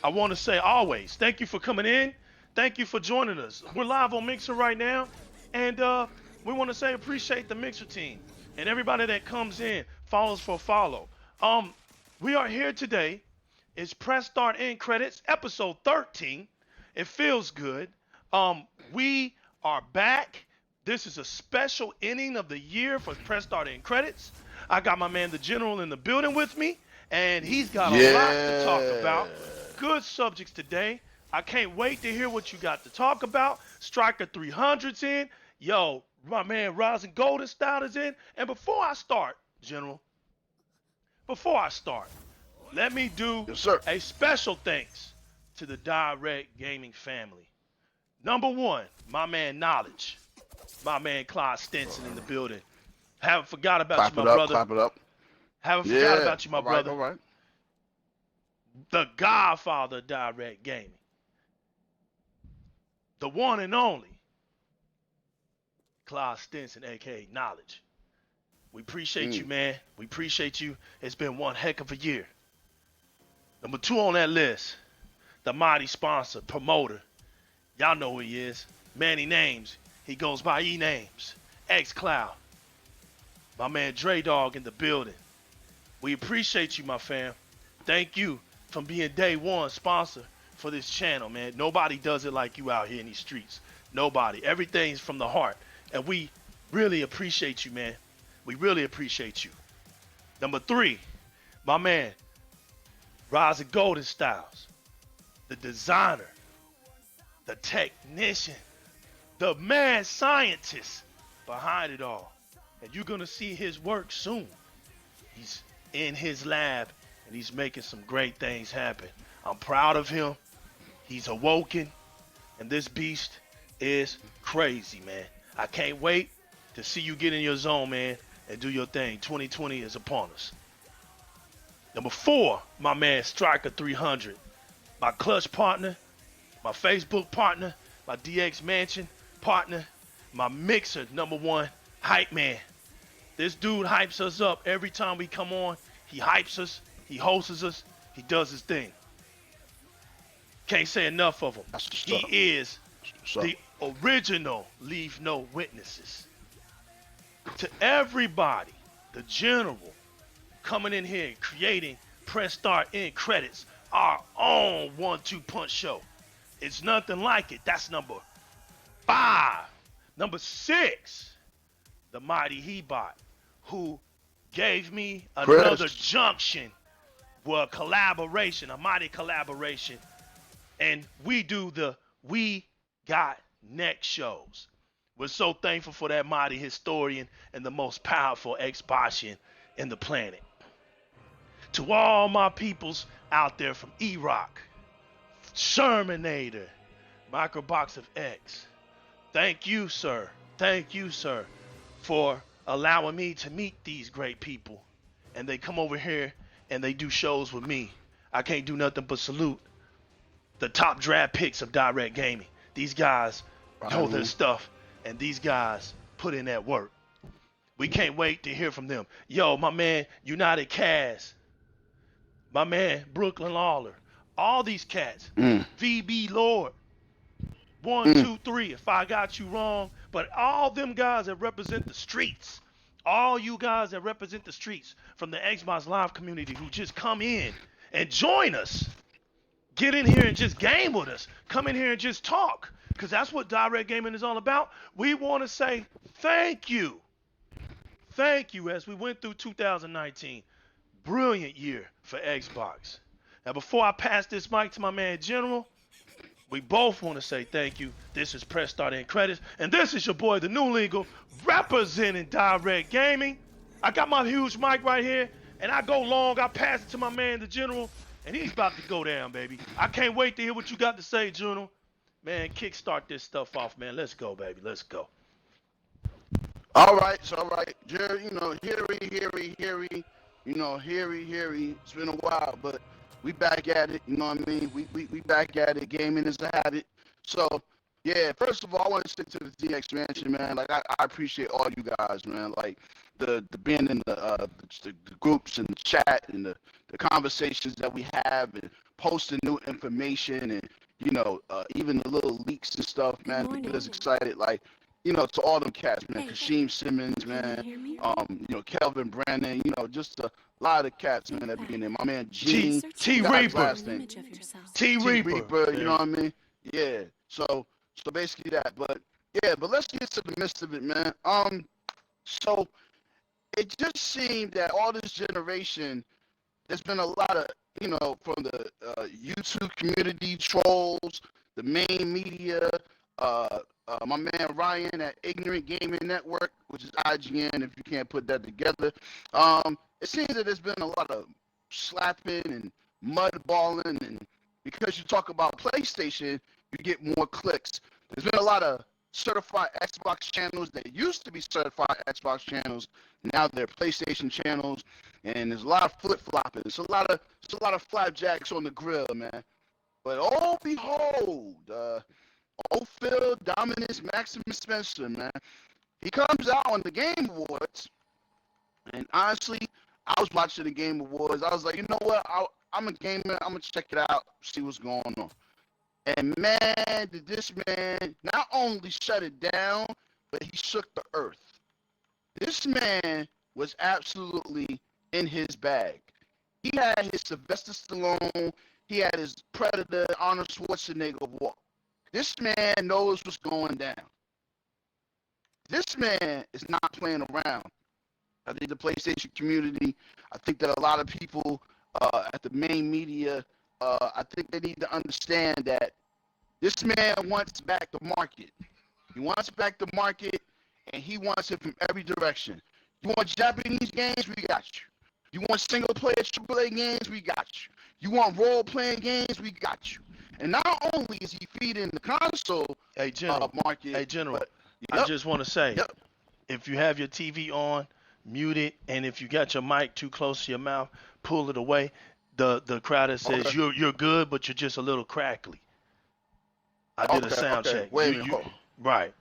I want to say always, thank you for coming in. Thank you for joining us. We're live on Mixer right now, and we want to say appreciate the Mixer team and everybody that comes in, follows for follow. Um, we are here today. It's Press Start End Credits, episode 13. It feels good. We are back. This is a special inning of the year for Press Start End Credits. I got my man, the General, in the building with me, and he's got a lot to talk about. Yeah. Good subjects today. I can't wait to hear what you got to talk about. Striker 300's in. Yo, my man Rising Golden Style is in. And before I start, General, before I start, let me do Yes, sir. a special thanks to the Di-RREC Gaming family. Number one, my man Knowledge. My man Clyde Stinson in the building. Haven't forgot about Clap you, it my up, brother. clap it up. Haven't Yeah. forgot about you, my All right, brother. all right. The godfather of Di-RREC Gaming. The one and only Clyde Stinson, aka Knowledge. We appreciate you, man. We appreciate you. It's been one heck of a year. Number two on that list, the mighty sponsor, promoter. Y'all know who he is. Manny Names. He goes by E-Names. X-Cloud. My man Dre Dog in the building. We appreciate you, my fam. Thank you for being day one sponsor for this channel, man. Nobody does it like you out here in these streets. Nobody. Everything's from the heart. And we really appreciate you, man. We really appreciate you. Number three, my man, Rising Golden Styles. The designer, the technician, the mad scientist behind it all. And you're going to see his work soon. He's in his lab and he's making some great things happen. I'm proud of him. He's awoken, and this beast is crazy, man. I can't wait to see you get in your zone, man, and do your thing. 2020 is upon us. Number four, my man Striker 300, my clutch partner, my Facebook partner, my DX Mansion partner, my Mixer number one hype man. This dude hypes us up every time we come on. He hypes us, he hosts us, he does his thing. Can't say enough of him. That's what's He up. is What's up? the original Leave No Witnesses. To everybody, the general, coming in here and creating Press Start End Credits, our own 1-2 punch show. It's nothing like it. That's number 5. Number 6, the mighty He-Bot, who gave me another Chris. junction, well, collaboration, a mighty collaboration. And we do the We Got Next shows. We're so thankful for that mighty historian and the most powerful Xboxian in the planet. To all my peoples out there from E-Rock, Shermanator, Microbox of X, thank you, sir. Thank you, sir, for allowing me to meet these great people. And they come over here and they do shows with me. I can't do nothing but salute the top draft picks of Di-RREC Gaming. These guys know their stuff, and these guys put in that work. We can't wait to hear from them. Yo, my man, United Cast, my man, Brooklyn Lawler, all these cats, VB Lord, 1, 2, 3, if I got you wrong, but all them guys that represent the streets, all you guys that represent the streets from the Xbox Live community who just come in and join us. Get in here and just game with us. Come in here and just talk. Because that's what Di-RREC Gaming is all about. We want to say thank you. Thank you as we went through 2019. Brilliant year for Xbox. Now, before I pass this mic to my man General, we both want to say thank you. This is Press Start End Credits. And this is your boy, the New Legal, representing Di-RREC Gaming. I got my huge mic right here. And I go long. I pass it to my man, the General. And he's about to go down, baby. I can't wait to hear what you got to say, Juno. Man, kickstart this stuff off, man. Let's go, baby. Let's go. All right, so all right, Jerry, Harry, Harry. It's been a while, but we back at it, you know what I mean? We back at it. Gaming is a habit. So, yeah, first of all, I want to stick to the DX Mansion, man. Like, I appreciate all you guys, man. Like, the being in the groups and the chat and the conversations that we have and posting new information and, you know, even the little leaks and stuff, man, to get us excited. Like, you know, to all them cats, man. Kasheem Simmons, man. You know, Kelvin Brandon, you know, just a lot of the cats, man, that be in there. My man Gene. T forgot his Reaper. last name. T Reaper. You know what I mean? Yeah. So basically that. But yeah, but let's get to the midst of it, man. So it just seemed that all this generation, there's been a lot of, you know, from the YouTube community, trolls, the main media, my man Ryan at Ignorant Gaming Network, which is IGN, if you can't put that together. It seems that there's been a lot of slapping and mudballing, and because you talk about PlayStation, you get more clicks. There's been a lot of certified Xbox channels that used to be certified Xbox channels. Now they're PlayStation channels, and there's a lot of flip-flopping. It's a lot of flapjacks on the grill, man. But oh behold, Phil Dominus Maximus Spencer, man. He comes out on the Game Awards, and honestly, I was watching the Game Awards. I was like, you know what? I'm a gamer. I'm gonna check it out, see what's going on. And man, did this man not only shut it down, but he shook the earth. This man was absolutely in his bag. He had his Sylvester Stallone, he had his Predator, Arnold Schwarzenegger walk. This man knows what's going down. This man is not playing around. I think the PlayStation community, I think that a lot of people at the main media, I think they need to understand that this man wants back the market. He wants back the market, and he wants it from every direction. You want Japanese games? We got you. You want single-player AAA games? We got you. You want role-playing games? We got you. And not only is he feeding the console market. Hey, General, but, I just want to say, if you have your TV on, mute it, and if you got your mic too close to your mouth, pull it away. The crowd that says you're good, but you're just a little crackly. I did a sound check. Wait a minute. Right.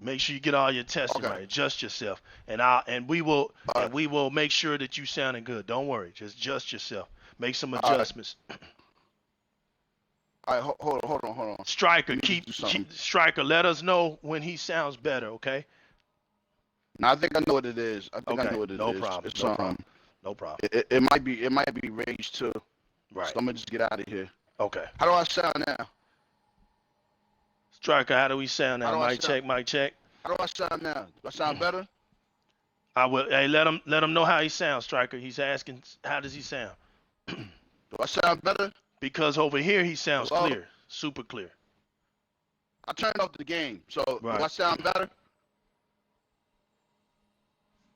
Make sure you get all your testing right. Adjust yourself, and we will make sure that you sounding good. Don't worry. Just adjust yourself. Make some adjustments. All right, hold on. Striker, Striker, let us know when he sounds better, okay? Now I think I know what it is. I know what it is. No problem. It's, no problem. It might be Rage 2. Right. So I'm gonna just get out of here. Okay. How do I sound now? Striker, how do we sound now? Mic check. How do I sound now? Do I sound better? I will. Hey, let him know how he sounds, Striker. He's asking, how does he sound? Do I sound better? Because over here he sounds clear, super clear. I turned off the game, so do Right. I sound better?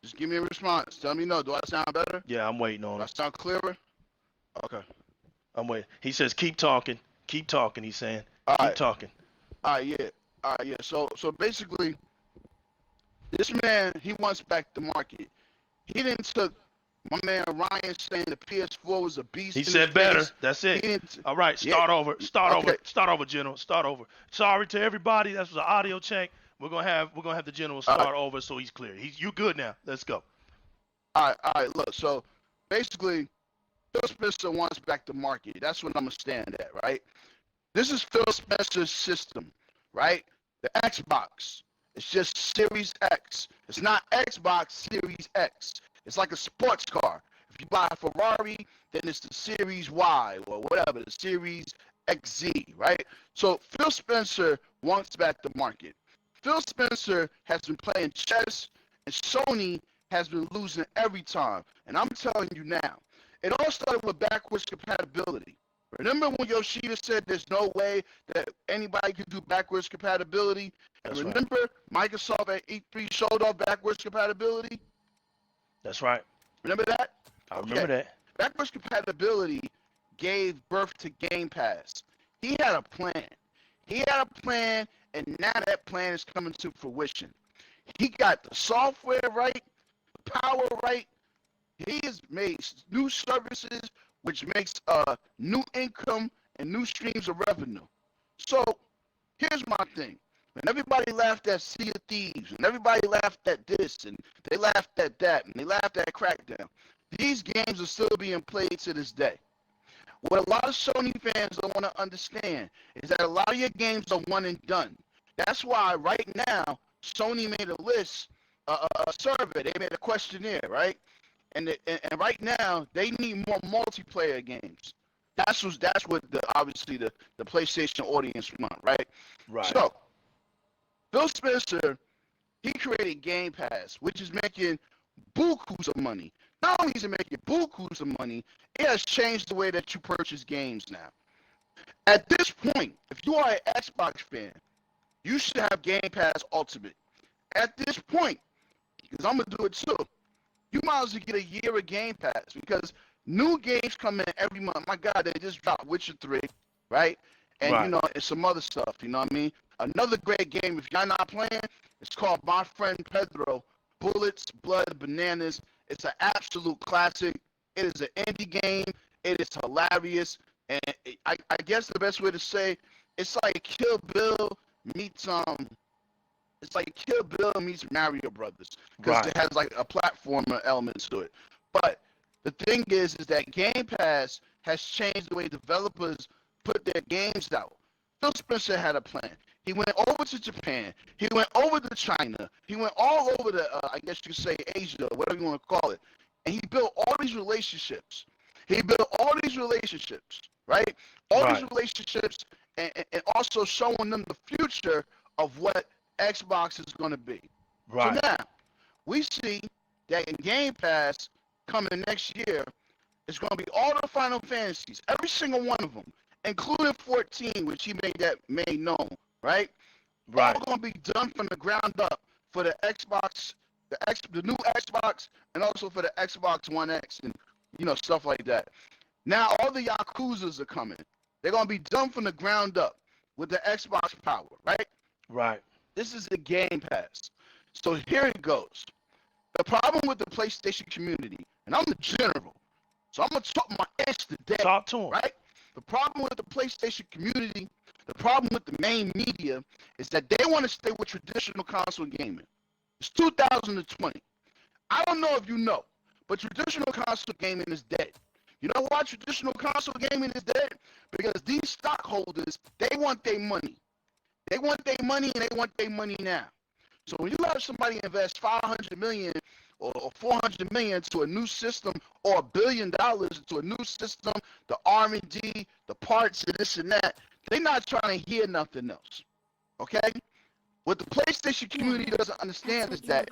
Just give me a response. Tell me no. Do I sound better? Yeah, I'm waiting on Do I it. sound clearer? Okay. I'm waiting. He says, keep talking. Keep talking, he's saying. All Keep talking. All right, yeah. So basically, this man, he wants back the market. He didn't took my man Ryan saying the PS4 was a beast. He said better. That's it. All right, start over. Start over, General. Start over. Sorry to everybody. That was an audio check. We're gonna have the General start over so he's clear. You good now. Let's go. All right. Look, so basically, Phil Spencer wants back the market. That's what I'm gonna stand at, right? This is Phil Spencer's system, right? The Xbox. It's just Series X. It's not Xbox Series X. It's like a sports car. If you buy a Ferrari, then it's the Series Y or whatever, the Series XZ, right? So Phil Spencer wants back the market. Phil Spencer has been playing chess, and Sony has been losing every time. And I'm telling you now, it all started with backwards compatibility. Remember when Yoshida said there's no way that anybody could do backwards compatibility? And remember Microsoft at E3 showed off backwards compatibility? That's right. Remember that? I remember that. Backwards compatibility gave birth to Game Pass. He had a plan, and now that plan is coming to fruition. He got the software right, the power right. He has made new services, which makes new income and new streams of revenue. So here's my thing. And everybody laughed at Sea of Thieves, and everybody laughed at this, and they laughed at that, and they laughed at Crackdown. These games are still being played to this day. What a lot of Sony fans don't want to understand is that a lot of your games are one and done. That's why right now Sony made a list, a survey. They made a questionnaire, right? And right now they need more multiplayer games. That's what obviously the PlayStation audience want, right? Right. So Phil Spencer, he created Game Pass, which is making bukus of money. Not only is it making bukus of money, it has changed the way that you purchase games now. At this point, if you are an Xbox fan, you should have Game Pass Ultimate. At this point, because I'm going to do it too, you might as well get a year of Game Pass because new games come in every month. My God, they just dropped Witcher 3, right? And, Right. you know, and some other stuff, you know what I mean? Another great game, if y'all not playing, it's called My Friend Pedro, Bullets, Blood, Bananas. It's an absolute classic. It is an indie game. It is hilarious. And I guess the best way to say, it's like Kill Bill meets it's like Kill Bill meets Mario Brothers because Right. it has like a platformer element to it. But the thing is that Game Pass has changed the way developers put their games out. Phil Spencer had a plan. He went over to Japan. He went over to China. He went all over the, I guess you could say Asia, whatever you want to call it. And he built all these relationships. Right? All these Right. relationships and also showing them the future of what Xbox is going to be. So Right. now, we see that in Game Pass coming next year, it's going to be all the Final Fantasies, every single one of them, including 14, which he made known, right? Right. All going to be done from the ground up for the Xbox, the new Xbox, and also for the Xbox One X and stuff like that. Now all the Yakuzas are coming. They're going to be done from the ground up with the Xbox power, right? Right. This is the Game Pass. So here it goes. The problem with the PlayStation community, and I'm the general, so I'm going to talk my ass today, Talk to him. right? The problem with the PlayStation community, the problem with the main media, is that they want to stay with traditional console gaming. It's 2020. I don't know if you know, but traditional console gaming is dead. You know why traditional console gaming is dead? Because these stockholders, they want their money. They want their money, and they want their money now. So when you have somebody invest $500 million or $400 million to a new system or $1 billion into a new system, the R&D, the parts, and this and that, they're not trying to hear nothing else. Okay? What the PlayStation community doesn't understand is that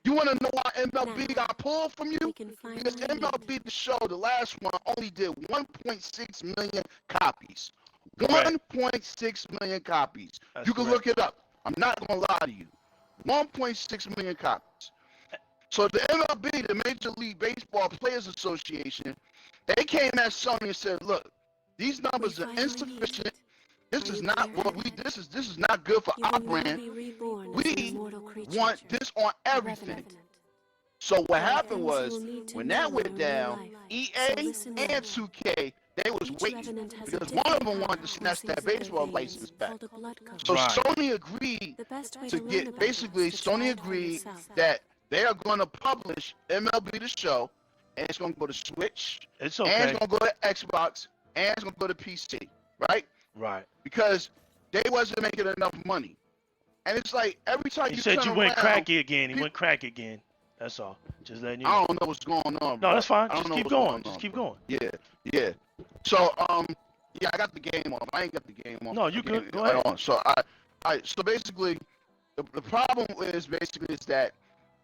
you want to know why MLB got pulled from you? Because MLB The Show, the last one, only did 1.6 million copies. Correct. 1.6 million copies. That's You can correct. look it up. I'm not going to lie to you. 1.6 million copies. So the MLB, the Major League Baseball Players Association, they came at Sony and said, look, these numbers are insufficient. This is not what we. This is not good for our brand. We want this on everything. So what happened was when that went down, EA and 2K, they was waiting because one of them wanted to snatch that baseball license back. So Right. Sony agreed to get Sony agreed that they are going to publish MLB The Show, and it's going to go to Switch, It's and okay. it's going to go to Xbox, and it's going to go to PC, right? Right. Because they wasn't making enough money. And it's like every time He you said turn you went around, cracky again. He people- went cracky again. That's all. Just letting you know. I don't know what's going on, bro. No, that's fine. I don't Just know keep what's going. on, Just keep bro. going. Yeah. So, yeah, I got the game off. I ain't got the game off. No, you Again, good. Go ahead. So so basically, the problem is that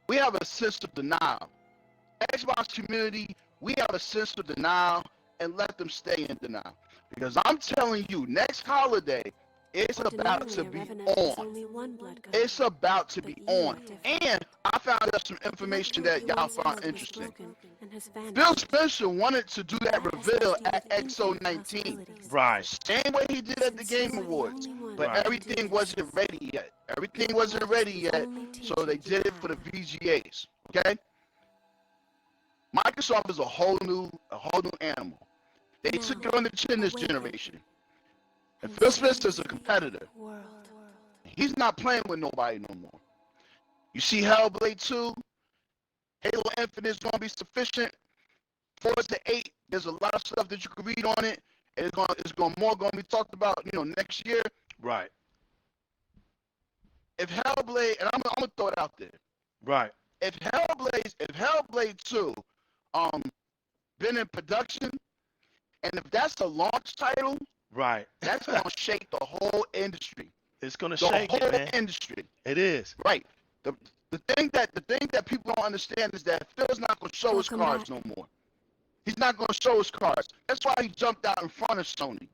we have a sense of denial. Xbox community, we have a sense of denial, and let them stay in denial. Because I'm telling you, next holiday, it's about to be on. It's about to be on. And I found out some information that y'all found interesting. Phil Spencer wanted to do that reveal at XO19. Right. Same way he did at the Game Awards. But Right. everything wasn't ready yet. Everything wasn't ready yet, so they did it for the VGAs. Okay? Microsoft is a whole new animal. They took it on the chin this generation. And Phil Spencer's a competitor. He's not playing with nobody no more. You see Hellblade 2, Halo Infinite is going to be sufficient. Forza 8, There's a lot of stuff that you can read on it. And it's going to be talked about, next year. Right. If Hellblade, and I'm gonna throw it out there. Right. If Hellblade 2, been in production, and if that's a launch title, right, that's gonna shake the whole industry. It's gonna shake the whole it, man. industry. It is. Right. The thing that people don't understand is that Phil's not gonna show his cards no more. He's not gonna show his cards. That's why he jumped out in front of Sony.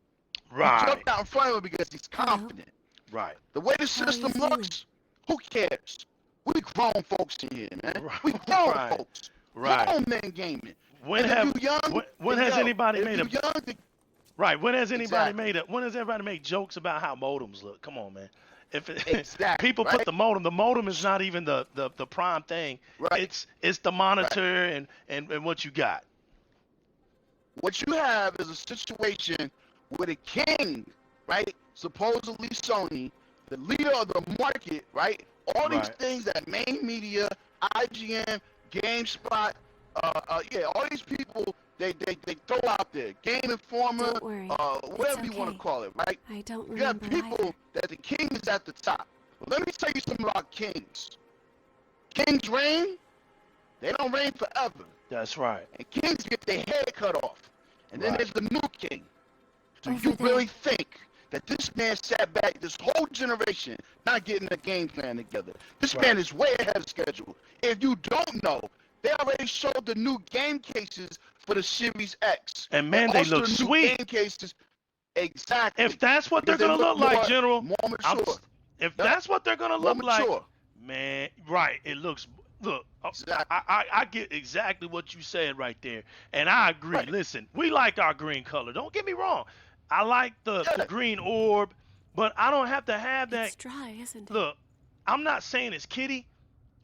Right. He jumped out in front of him because he's confident. Right. The way the system looks, who cares? We grown folks in here, man. Right. We grown folks. Right. Grown men gaming. When has anybody made made jokes about how modems look? Come on, man. People put the modem is not even the prime thing. Right. It's the monitor and what you got. What you have is a situation where the king, right, supposedly Sony, the leader of the market, right, all these things that main media, IGN, GameSpot, all these people they throw out there, Game Informer, whatever you want to call it, right? I don't remember. You have people that the king is at the top. But let me tell you something about kings. Kings reign, they don't reign forever. That's right. And kings get their head cut off. And then there's the new king. So you really think that this man sat back this whole generation not getting a game plan together? This man is way ahead of schedule. If you don't know, they already showed the new game cases for the Series X. And man, they look sweet. Game cases, exactly. If that's what they're gonna look like, General. More mature. If that's what they're gonna look like, man, it looks. Look, exactly. I get exactly what you said right there, and I agree. Right. Listen, we like our green color. Don't get me wrong. I like the green orb, but I don't have to have that. It's dry, isn't it? Look, I'm not saying it's kitty.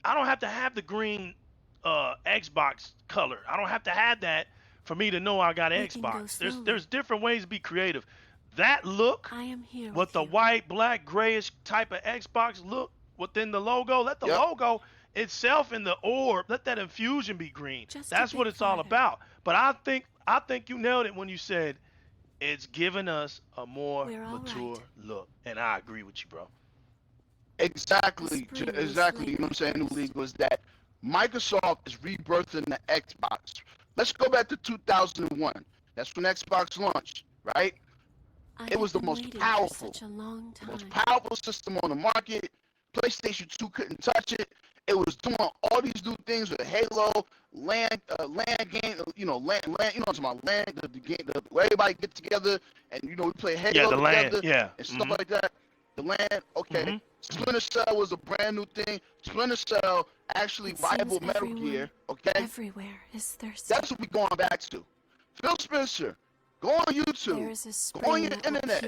I don't have to have the green Xbox color. I don't have to have that for me to know I got an Xbox. There's different ways to be creative. That look, I am here with the white, black, grayish type of Xbox look within the logo, let the logo itself in the orb, let that infusion be green. That's what it's all about. But I think you nailed it when you said it's giving us a more mature look. And I agree with you, bro. Exactly. You know what I'm saying? New League was that Microsoft is rebirthing the Xbox. Let's go back to 2001. That's when Xbox launched, right? It was the most powerful system on the market. PlayStation 2 couldn't touch it. It was doing all these new things with Halo, land game, land, the game, where everybody get together and we play Halo together, and stuff like that. The land, okay. Splinter Cell was a brand new thing. Splinter Cell actually rivaled Metal Gear, okay. Everywhere is thirsty. That's what we're going back to. Phil Spencer, go on YouTube, go on your internet,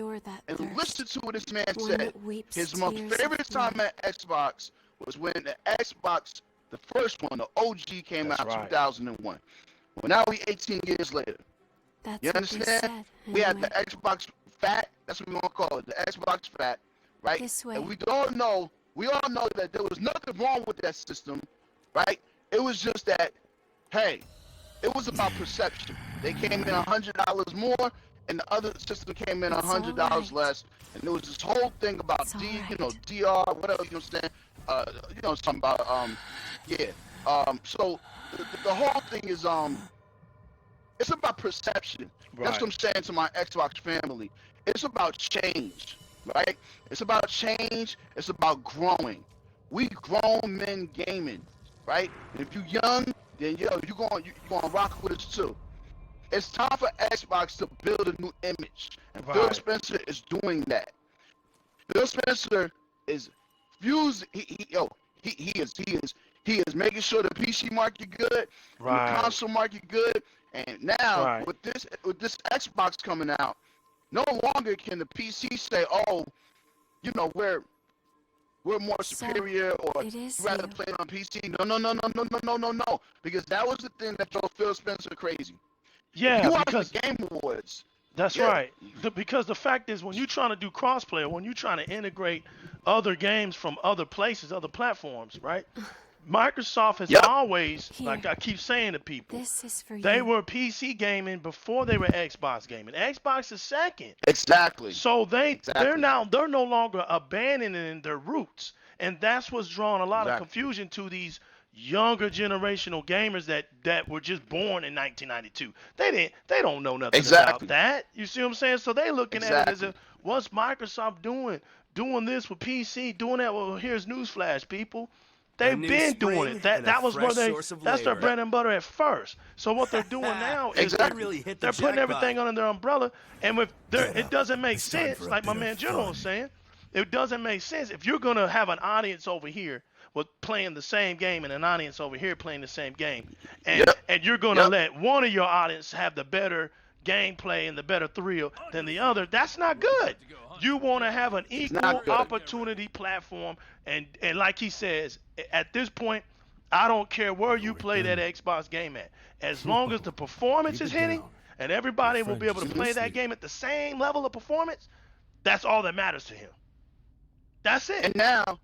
and listen to what this man said. His most favorite time at Xbox was when the Xbox, the first one, the OG, came out in 2001. Well, now we 18 years later. You understand? We had the Xbox Fat. That's what we want to call it, the Xbox Fat, right? And we all know that there was nothing wrong with that system, right? It was just that, hey, it was about perception. They came in $100 more, and the other system came in $100 less. And there was this whole thing about DR, whatever, you know what I'm saying? Something about, so the whole thing is, it's about perception. That's what I'm saying to my Xbox family. It's about change, right? It's about change. It's about growing. We grown men gaming, right? And if you're young, then you're gonna rock with us too. It's time for Xbox to build a new image, and Phil Spencer is doing that. Phil Spencer is fusing. He is making sure the PC market good, the console market good, and now with this Xbox coming out, no longer can the PC say, "Oh, we're more superior," or rather play it on PC. No, because that was the thing that drove Phil Spencer crazy. Yeah, because the Game Awards. That's right. Because the fact is, when you're trying to do crossplay, when you're trying to integrate other games from other places, other platforms, right? Microsoft has Yep. always, Here. like I keep saying to people, This is for they you. were PC gaming before they were Xbox gaming. Xbox is second. Exactly. So they're Exactly. no longer abandoning their roots, and that's what's drawing a lot of Exactly. confusion to these younger generational gamers that were just born in 1992. They don't know nothing Exactly. about that. You see what I'm saying? So they looking at it as Exactly. if what's Microsoft doing this with PC, doing that. Well, here's newsflash, people. They've new been doing spring it. That and a was where fresh source of that's their labor. bread and butter at first. So what they're doing now is Exactly. Really hit the they're putting jackpot. everything under their umbrella, and if Get it up. doesn't make It's time sense, for a like my bit man of General fun. was saying, it doesn't make sense if you're gonna have an audience over here with playing the same game and an audience over here playing the same game, and Yep. and you're gonna Yep. let one of your audience have the better gameplay and the better thrill than the other. That's not good. You want to have an equal not good. opportunity platform, and like he says, at this point, I don't care where you play that Xbox game at, as long as the performance Keep is it hitting, down. and everybody will be able to friend play is that asleep. game at the same level of performance. That's all that matters to him. That's it. And now,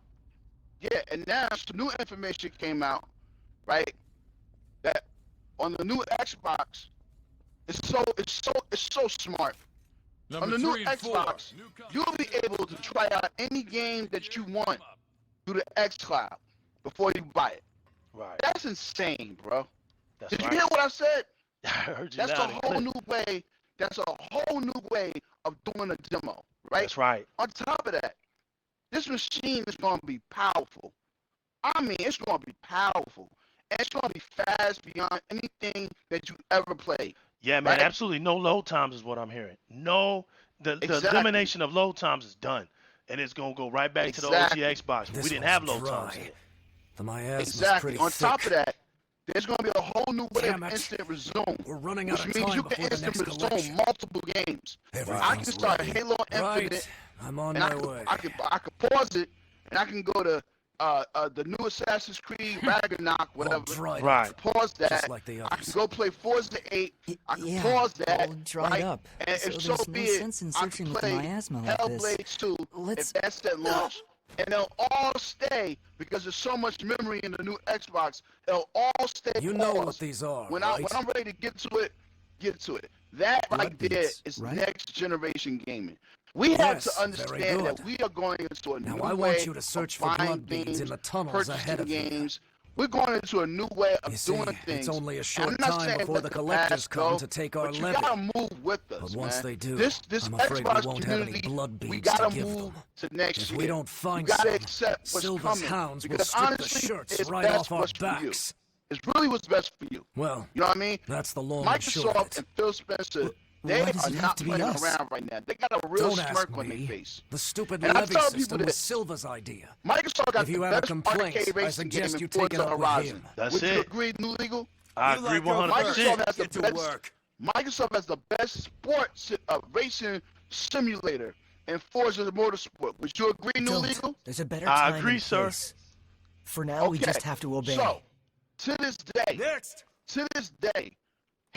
some new information came out, right? That on the new Xbox, it's so smart. On the new Xbox, you'll be able to try out any game that you want through the xCloud before you buy it. Right. That's insane, bro. That's Did right. you hear what I said? I heard you That's a loud and whole clear. new way. That's a whole new way of doing a demo, right? That's right. On top of that, this machine is going to be powerful. I mean, it's going to be powerful. And it's going to be fast beyond anything that you ever played. Yeah, man. Right. Absolutely no load times is what I'm hearing. No, the Exactly. elimination of load times is done, and it's gonna go right back Exactly. to the OG Xbox. This We didn't one's have load dry. times in it. My asthma's Exactly. pretty On top thick. of that, there's going to be a whole new way Damn of it. instant resume. We're running Which out of means time you can before the instant next resume collection. multiple games. I Everything's can start ready. Halo Infinite, Right, I'm on and my way. I can pause it, and I can go to the new Assassin's Creed Ragnarok, All whatever. dried Right. up, Pause that. just like the I can others. go play Forza 8. I can Yeah, pause that. all dried right? up. And So if there's so no be it, sense in I searching can with play my asthma like this. Hellblade 2 Let's- if that's at launch. And they'll all stay because there's so much memory in the new Xbox. They'll all stay. You know what paused. these are, When right? I'm ready to get to it, get to it. That Blood right there beats, is right? next generation gaming. We have Yes, to very understand good. that we are going into a Now new I way want you to search of for buying blood beads games, in the tunnels purchasing ahead of you. games. We're going into a new way of You see, doing things. it's only a And short I'm not time saying before let the the collectors past come go, to take our but you levy. gotta move with us, But once man. they do, this I'm afraid we Xbox won't have any community, blood we beads to gotta give move them. to next If year. we don't find you gotta some, accept what's Silver's coming. hounds will Because strip the honestly, shirts it's right best off our what's for you. backs. It's really what's best for you. Well, You know what I mean? that's the long and short of Microsoft it. and Phil Spencer, they why does are it have not to be playing us? around right now. They got a real Don't ask smirk on their me. face. The stupid And I levy tell people system was that- Silver's idea. Microsoft got If you the have a best complaint, arcade I racing game suggest in you take it Forza up with Horizon. him. That's Would you it. agree, New Legal? I You agree like your 100%. Microsoft has Get the to best. work. Microsoft has the best sports racing simulator in Forza Motorsport. Would you agree, New Don't. Legal? There's a better I time agree, and sir. place. For now, we Okay, just have to obey. So, to this day, Next.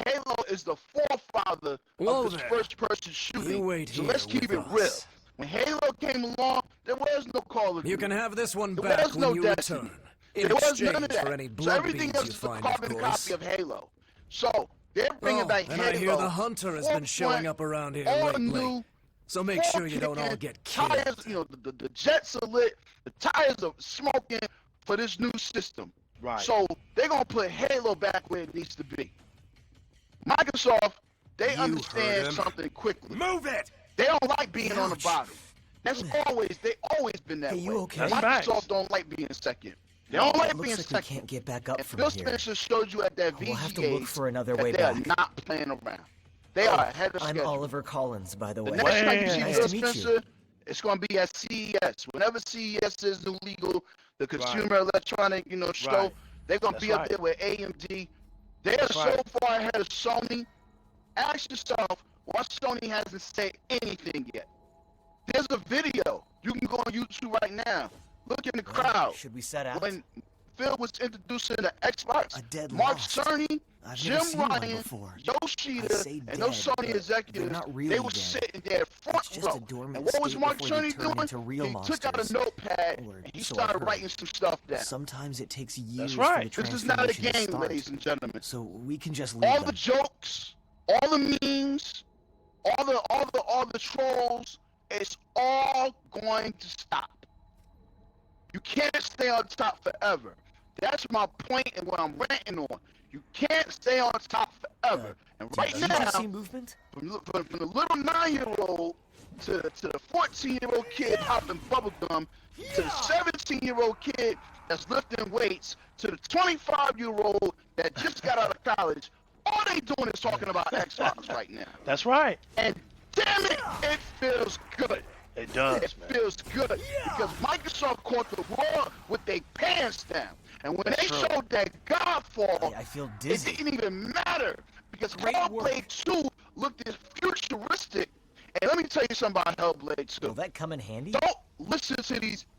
Halo is the forefather Whoa of this there. first-person shooting. You wait so here let's keep with it real. us. When Halo came along, there was no Call of Duty. You can have this one There back was when no you Destiny. return. In There was none of exchange that. for any So blood everything beads else you is a find, of carbon course. copy of Halo. So they're bringing Oh, back and Halo. I hear the Hunter has been showing up around here all lately. new. So make sure you don't all Fucking get killed. Tires, you know, the jets are lit. The tires are smoking for this new system. Right. So they're gonna put Halo back where it needs to be. Microsoft, they You heard understand him. something quickly. Move it. They don't like being on the Ouch. bottom. They always been that Hey, way. you okay? That's Microsoft facts. don't like being second. They don't like It being looks like we second. can't get back up And from Phil here. Spencer showed you at that VGA We'll have to look for another way that they are back. not playing around. They are ahead of I'm schedule. Oliver Collins, by the The way. next time you see Nice Phil to meet you. Spencer, it's going to be at CES. Whenever CES is new legal, the Consumer Electronic, show, Right. they're going to That's be up right. there with AMD. They are That's so right. far ahead of Sony. Ask yourself why Sony hasn't said anything yet. There's a video. You can go on YouTube right now. Look in the crowd. Should we set out? When Phil was introducing the Xbox, A dead Mark lost. Cerny, I've Jim never seen one Ryan, before. I Yoshida, say and those dead, Sony but executives, they're not really they were dead. sitting there front It's just just a dormant And what was state Mark before they Cerny turn doing? into real He monsters. took out a notepad Or and he so I've started heard. writing some stuff down. Sometimes it takes years right. for the This is not a transformation to game, start. ladies and gentlemen. So we can just leave All them. the jokes, all the memes, all the trolls, it's all going to stop. You can't stay on top forever. That's my point and what I'm ranting on. You can't stay on top forever. And right Did you now, see movement? from the little 9-year-old to the 14-year-old kid popping bubblegum to the 17-year-old kid that's lifting weights to the 25-year-old that just got out of college, all they doing is talking about Xbox right now. That's right. And damn it, it feels good. It does, It man. feels good because Microsoft caught the world with their pants down. And when That's they true. showed that Godfall, I feel it dizzy. didn't even matter because Great work. Hellblade 2 looked as futuristic. And let me tell you something about Hellblade 2. Will that come in handy? Don't listen to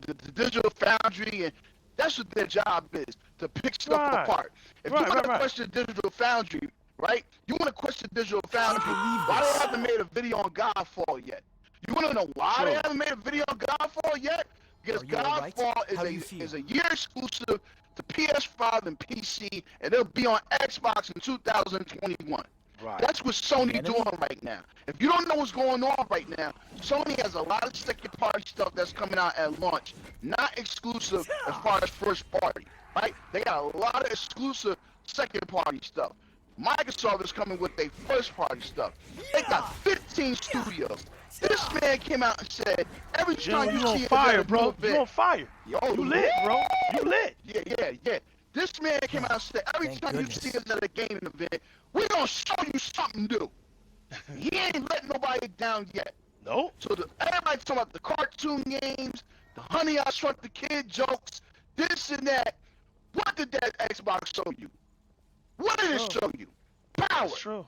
the Digital Foundry, and that's what their job is, to pick stuff Right. apart. If Right, you want to right. question Digital Foundry, right? You want to question Digital Foundry, why they haven't made a video on Godfall yet? You want to know why True. they haven't made a video on Godfall yet? Because Are you all right? Godfall How do you feel? is a year exclusive to PS5 and PC, and it'll be on Xbox in 2021. Right. That's what Sony The enemy? doing right now. If you don't know what's going on right now, Sony has a lot of second-party stuff that's coming out at launch, not exclusive as far as first-party, right? They got a lot of exclusive second-party stuff. Microsoft is coming with their first-party stuff. They got 15 studios. This man came out and said, every Joe, time you you on see it fire, at a new bro. You event, on fire. Yo, You lit, bro. You lit. yeah. This man came out and said, every Thank time goodness. you see us at a gaming event, we're going to show you something new. He ain't letting nobody down yet. Nope. So everybody talking about the cartoon games, the Honey I Shrunk the Kid jokes, this and that. What did that Xbox show you? What did it show you? Power. That's true.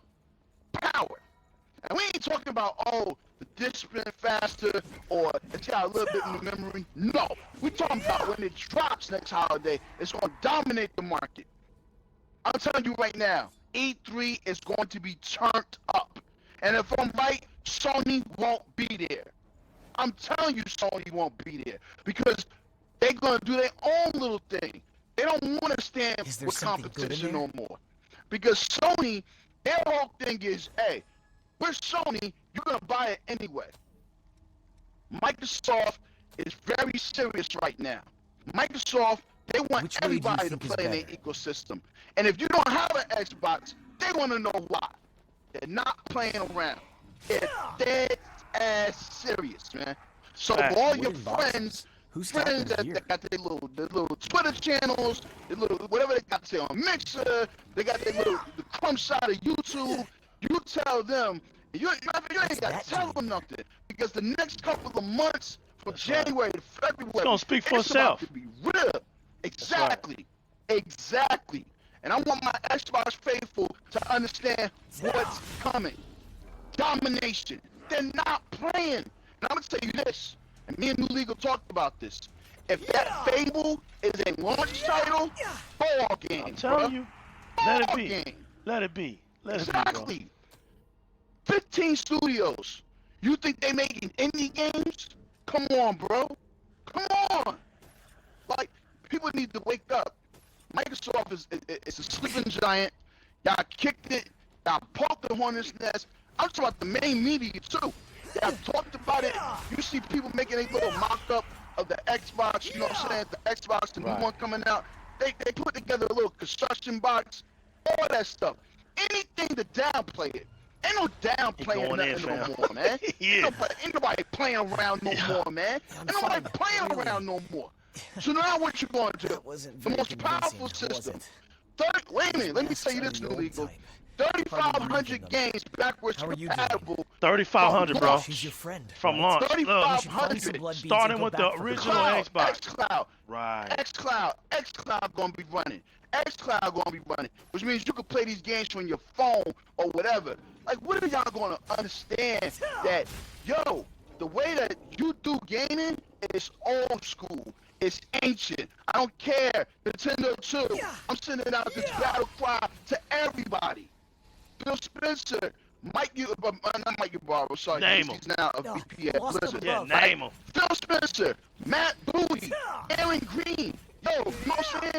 Power. And we ain't talking about, oh, the disc spin faster or it's got a little bit in the memory. No. We're talking about when it drops next holiday, it's going to dominate the market. I'm telling you right now, E3 is going to be turned up. And if I'm right, Sony won't be there. I'm telling you Sony won't be there because they're going to do their own little thing. They don't want to stand Is there with something good in competition there? no more. Because Sony, their whole thing is, hey, we're Sony, you're going to buy it anyway. Microsoft is very serious right now. Microsoft, they want Which way do you everybody to think is play in their better? ecosystem. And if you don't have an Xbox, they want to know why. They're not playing around. They're dead ass serious, man. So Facts. for all your Wooden boxes. friends, Who's friends talking that here? they got their little Twitter channels, their little whatever they got to say on Mixer, they got their little the crumb side of YouTube. You tell them, you ain't got What's to that tell do? them nothing because the next couple of months, from That's right. January to February, It's gonna speak for it's about itself. to be real. Exactly, exactly. And I want my Xbox faithful to understand what's coming. Domination. They're not playing. And I'm gonna tell you this, and me and New Legal talked about this. If that Fable is a launch title, ball game. I'm telling you. Let it Ball be. game. Let it be. Let it be, bro. Exactly. 15 studios. You think they making indie games? Come on, bro. Come on. Like, people need to wake up. Microsoft is a sleeping giant. Y'all kicked it. Y'all poked the hornet's nest. I'm talking about the main media, too. Y'all talked about it. You see people making a little mock-up of the Xbox, you know what I'm saying? The Xbox, the Right. new one coming out. They put together a little construction box. All that stuff. Anything to downplay it. Ain't no downplaying going in, nothing no fam. more, man. Yeah. Ain't nobody playing around no more, man. I'm Ain't nobody fine, playing really. around no more. So now what you going to do? That wasn't The very most powerful convincing, was system. it? Wait a minute, let me Masks tell you are this, the New old Legal. type. 3,500 games backwards How are you doing? compatible. 3,500, bro. She's your friend. From right? launch. Look, 3,500. Blood beads and starting go with the back for original Cloud, Xbox. xCloud, Right. xCloud gonna be running. xCloud gonna be running, which means you can play these games from your phone or whatever. Like, what are y'all gonna understand that, yo, the way that you do gaming is old school. It's ancient. I don't care. Nintendo 2. I'm sending out this battle cry to everybody. Phil Spencer not Mike Ybarra, sorry. Name He's now a No, VP at lost him Blizzard. Yeah, above. name them. Phil Spencer, Matt Bowie, Aaron Green. Yo, you know what I'm saying?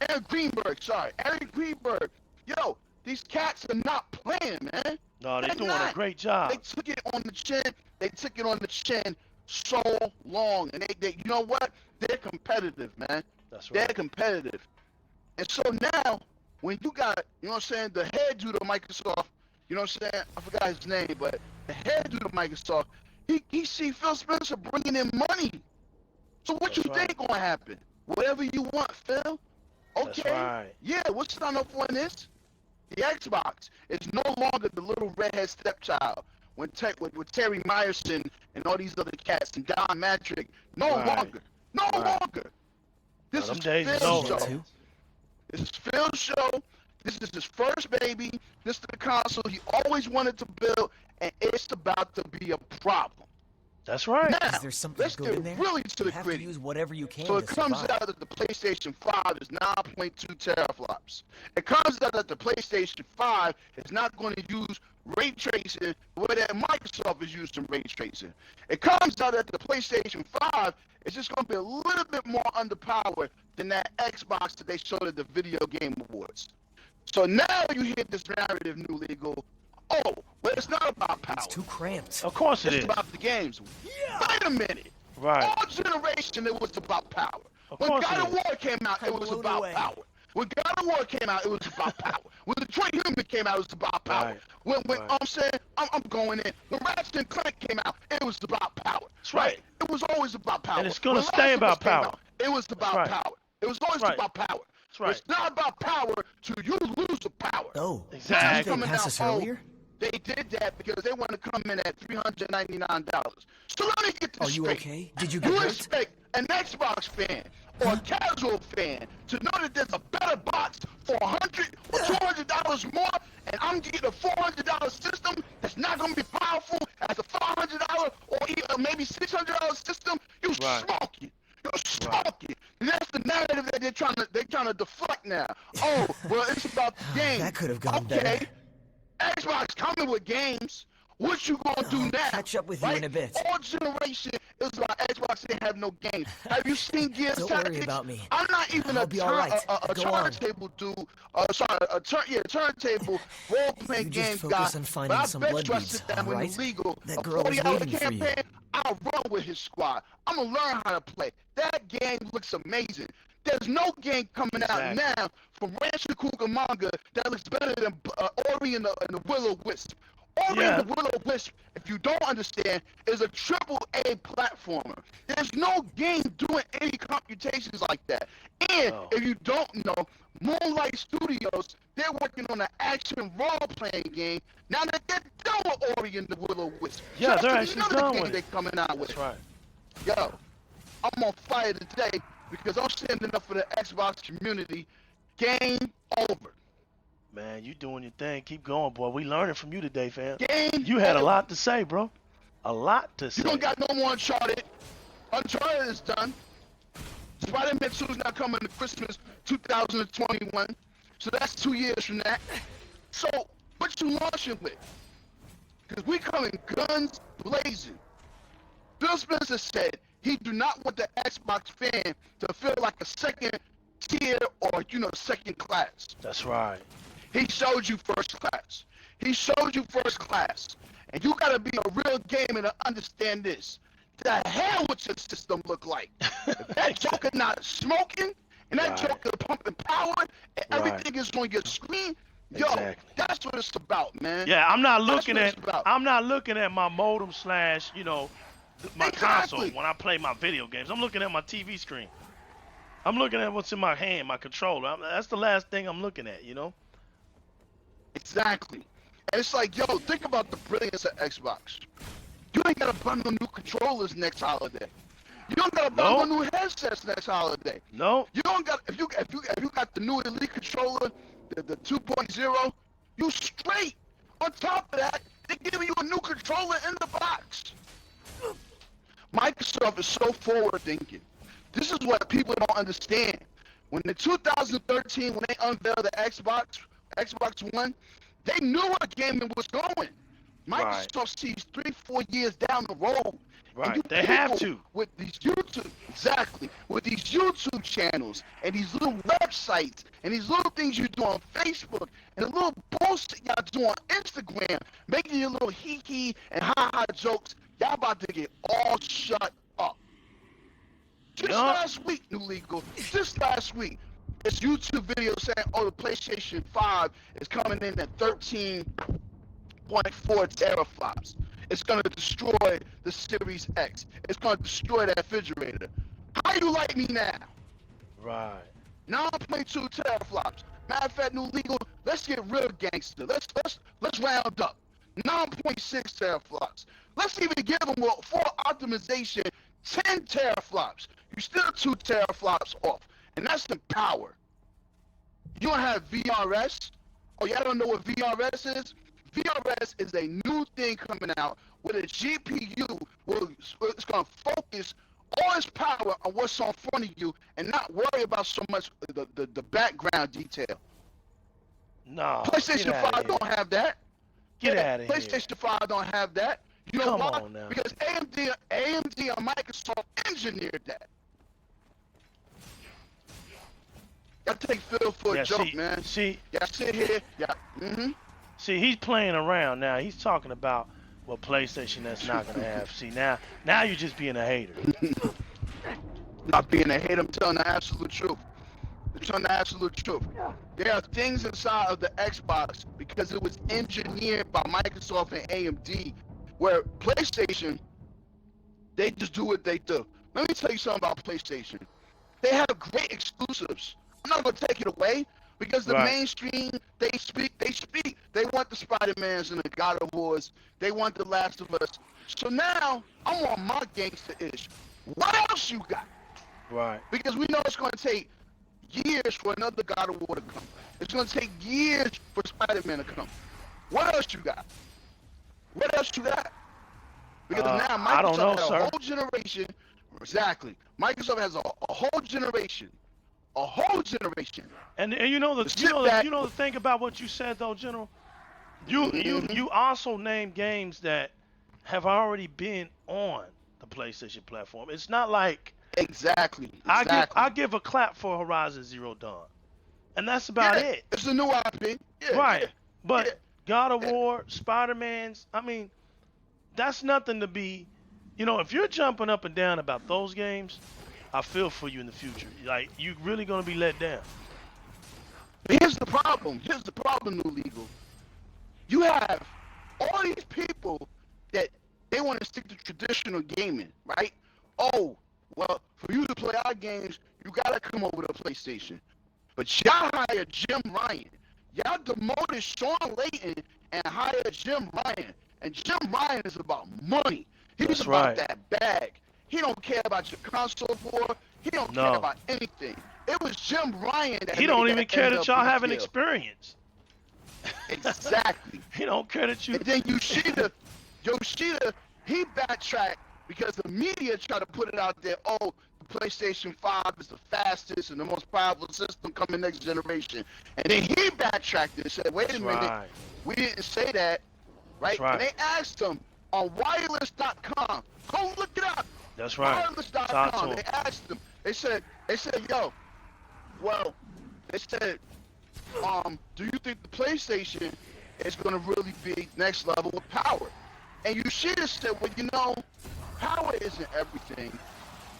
Aaron Greenberg, sorry. Aaron Greenberg. Yo, these cats are not playing, man. No, they're They're doing a not. great job. They took it on the chin. They took it on the chin so long. And they you know what? They're competitive, man. That's They're right. competitive. And so now, when you got, you know what I'm saying, the head dude of Microsoft, you know what I'm saying? I forgot his name, but the head dude of Microsoft, he see Phil Spencer bringing in money. So what That's you right. think gonna happen? Whatever you want, Phil. That's Okay. right. Yeah, what's sign up on this? The Xbox is no longer the little redhead stepchild with Terry Myerson and all these other cats and Don Matrick. No Right. longer. No Right. longer. This them is days is Phil's over. show. This is Phil's show. This is his first baby. This is the console he always wanted to build, and it's about to be a problem. That's right. Now, Is there something let's good get in there? really to You the have to gritty. use whatever you can So to it comes survive. out that the PlayStation 5 is 9.2 teraflops. It comes out that the PlayStation 5 is not going to use ray tracing where that Microsoft is using ray tracing. It comes out that the PlayStation 5 is just going to be a little bit more underpowered than that Xbox that they showed at the Video Game Awards. So now you hear this narrative, New Legal. Oh, but it's not about power. It's too cramped. Of course it It's is. about the games. Wait a minute. Right. All generation, it was about power. Of When course God it of is. War came out, it I'm was blown about away. power. When God of War came out, it was about power. When Detroit Human came out, it was about power. Right. When Right. I'm saying, I'm going in. When Ratchet and Clank came out, it was about power. That's right. It was always about power. And it's gonna When stay Last of Us about came power. out, it was about right. power. It was always Right. about power. That's right. It's not about power till you lose the power. Oh, Exactly. didn't they Coming pass down, us oh, earlier? They did that because they want to come in at $399. So let me get this Are you straight. okay? Did you get You hurt? expect an Xbox fan or a casual fan to know that there's a better box for $100 or $200 more, and I'm getting a $400 system that's not going to be powerful as a $500 or even maybe $600 system? You Right. smoking. You're smoking. And that's the narrative that they're trying to deflect now. Oh, well, it's about the game. That could have gone okay. better. Xbox coming with games. What you gonna do I'll now? catch up with you in a bit. All generation is about Xbox. They have no games. Have you seen Gears Don't worry Tactics? about me. I'm not even I'll be all right. a Go on. turntable dude. Turntable role-playing You just game focus guy. on finding But I some bet blood you I beads, sit down all with right? Illegal. That A girl is 40-hour waiting for you. campaign. I'll run with his squad. I'm gonna learn how to play. That game looks amazing. There's no game coming out Exactly. now from Rancho Cucamonga that looks better than Ori and the Will-O-Wisp. Ori Yeah. and the Will-O-Wisp, if you don't understand, is a AAA platformer. There's no game doing any computations like that. And Oh. if you don't know, Moonlight Studios, they're working on an action role-playing game now that they're done with Ori and the Will-O-Wisp. Yeah, So they're that's actually another done game with they're it. coming out with. That's right. Yo, I'm on fire today because I'm standing up for the Xbox community. Game over. Man, you doing your thing. Keep going, boy. We learning from you today, fam. Game You had a over. lot to say, bro. A lot to say. You don't got no more Uncharted. Uncharted is done. Spider-Man 2 is not coming to Christmas 2021. So that's 2 years from that. So what you launching with? Because we coming guns blazing. Phil Spencer said he do not want the Xbox fan to feel like a second tier or, second class. That's right. He showed you first class. He showed you first class. And you gotta be a real gamer to understand this. The hell what your system look like. If that joker not smoking and that Right. joker pumping power and everything is on your screen, yo, Exactly. that's what it's about, man. Yeah, I'm not looking what at it's about. I'm not looking at my modem slash, my Exactly. console when I play my video games. I'm looking at my TV screen. I'm looking at what's in my hand, my controller. That's the last thing I'm looking at, Exactly. And it's like, yo, think about the brilliance of Xbox. You ain't gotta bundle new controllers next holiday. You don't gotta bundle new headsets next holiday. No. You don't got if you got the new Elite controller, the 2.0, you straight. On top of that, they give you a new controller in the box. Microsoft is so forward thinking. This is what people don't understand. When in 2013, when they unveiled the Xbox One, they knew where gaming was going. Microsoft sees 3-4 years down the road. And you Right. They have people to. with these with these YouTube channels and these little websites and these little things you do on Facebook and the little bullshit y'all do on Instagram, making your little hee and ha jokes, y'all about to get all shut up. Just Yup. last week, New Legal, just last week, this YouTube video saying, oh, the PlayStation 5 is coming in at 13.4 teraflops. It's going to destroy the Series X. It's going to destroy that refrigerator. How you like me now? Right. 9.2 teraflops. Matter of fact, New Legal, let's get real gangster. Let's round up. 9.6 teraflops. Let's even give them for optimization 10 teraflops. You're still 2 teraflops off. And that's the power. You don't have VRS. Oh, y'all don't know what VRS is? VRS is a new thing coming out where the GPU it's going to focus all its power on what's on front of you and not worry about so much the background detail. No. PlayStation 5 don't have that. Get out of here. PlayStation 5 don't have that. You know Come why? on now. Because AMD and Microsoft engineered that. Y'all take Phil for a joke, man. Y'all sit here. See, he's playing around now. He's talking about what PlayStation that's not gonna have. See, now you're just being a hater. Not being a hater, I'm telling the absolute truth. I'm telling the absolute truth. There are things inside of the Xbox because it was engineered by Microsoft and AMD, where PlayStation, they just do what they do. Let me tell you something about PlayStation. They have great exclusives. I'm not gonna take it away. Because the mainstream, they speak. They want the Spider-Mans and the God of Wars. They want the Last of Us. So now, I'm on my gangster-ish. What else you got? Right. Because we know it's going to take years for another God of War to come. It's going to take years for Spider-Man to come. What else you got? What else you got? Because now Microsoft has a whole generation. Exactly. Microsoft has a whole generation. A whole generation. And you know the thing about what you said though, General. You also named games that have already been on the PlayStation platform. It's not like exactly. I give a clap for Horizon Zero Dawn, and that's about it. It's a new IP. Yeah, right. Yeah, but yeah, God of War, Spider-Man's. I mean, that's nothing to be. You know, if you're jumping up and down about those games, I feel for you in the future. Like, you really gonna be let down. Here's the problem, New Legal. You have all these people that they want to stick to traditional gaming, right? Oh, well, for you to play our games, you gotta come over to PlayStation. But y'all hired Jim Ryan. Y'all demoted Sean Layton and hired Jim Ryan. And Jim Ryan is about money. He's about that bag. He don't care about your console war. He don't care about anything. It was Jim Ryan that he don't even care that y'all have an experience. Exactly. He don't care that you. And then Yoshida, he backtracked because the media tried to put it out there. Oh, the PlayStation 5 is the fastest and the most powerful system coming next generation. And then he backtracked and said, "Wait a minute, we didn't say that, right?" And they asked him on wireless.com. Go look it up. That's right. Wireless.com. They asked him. They said, yo, well, they said, do you think the PlayStation is going to really be next level with power? And you should have said, well, you know, power isn't everything.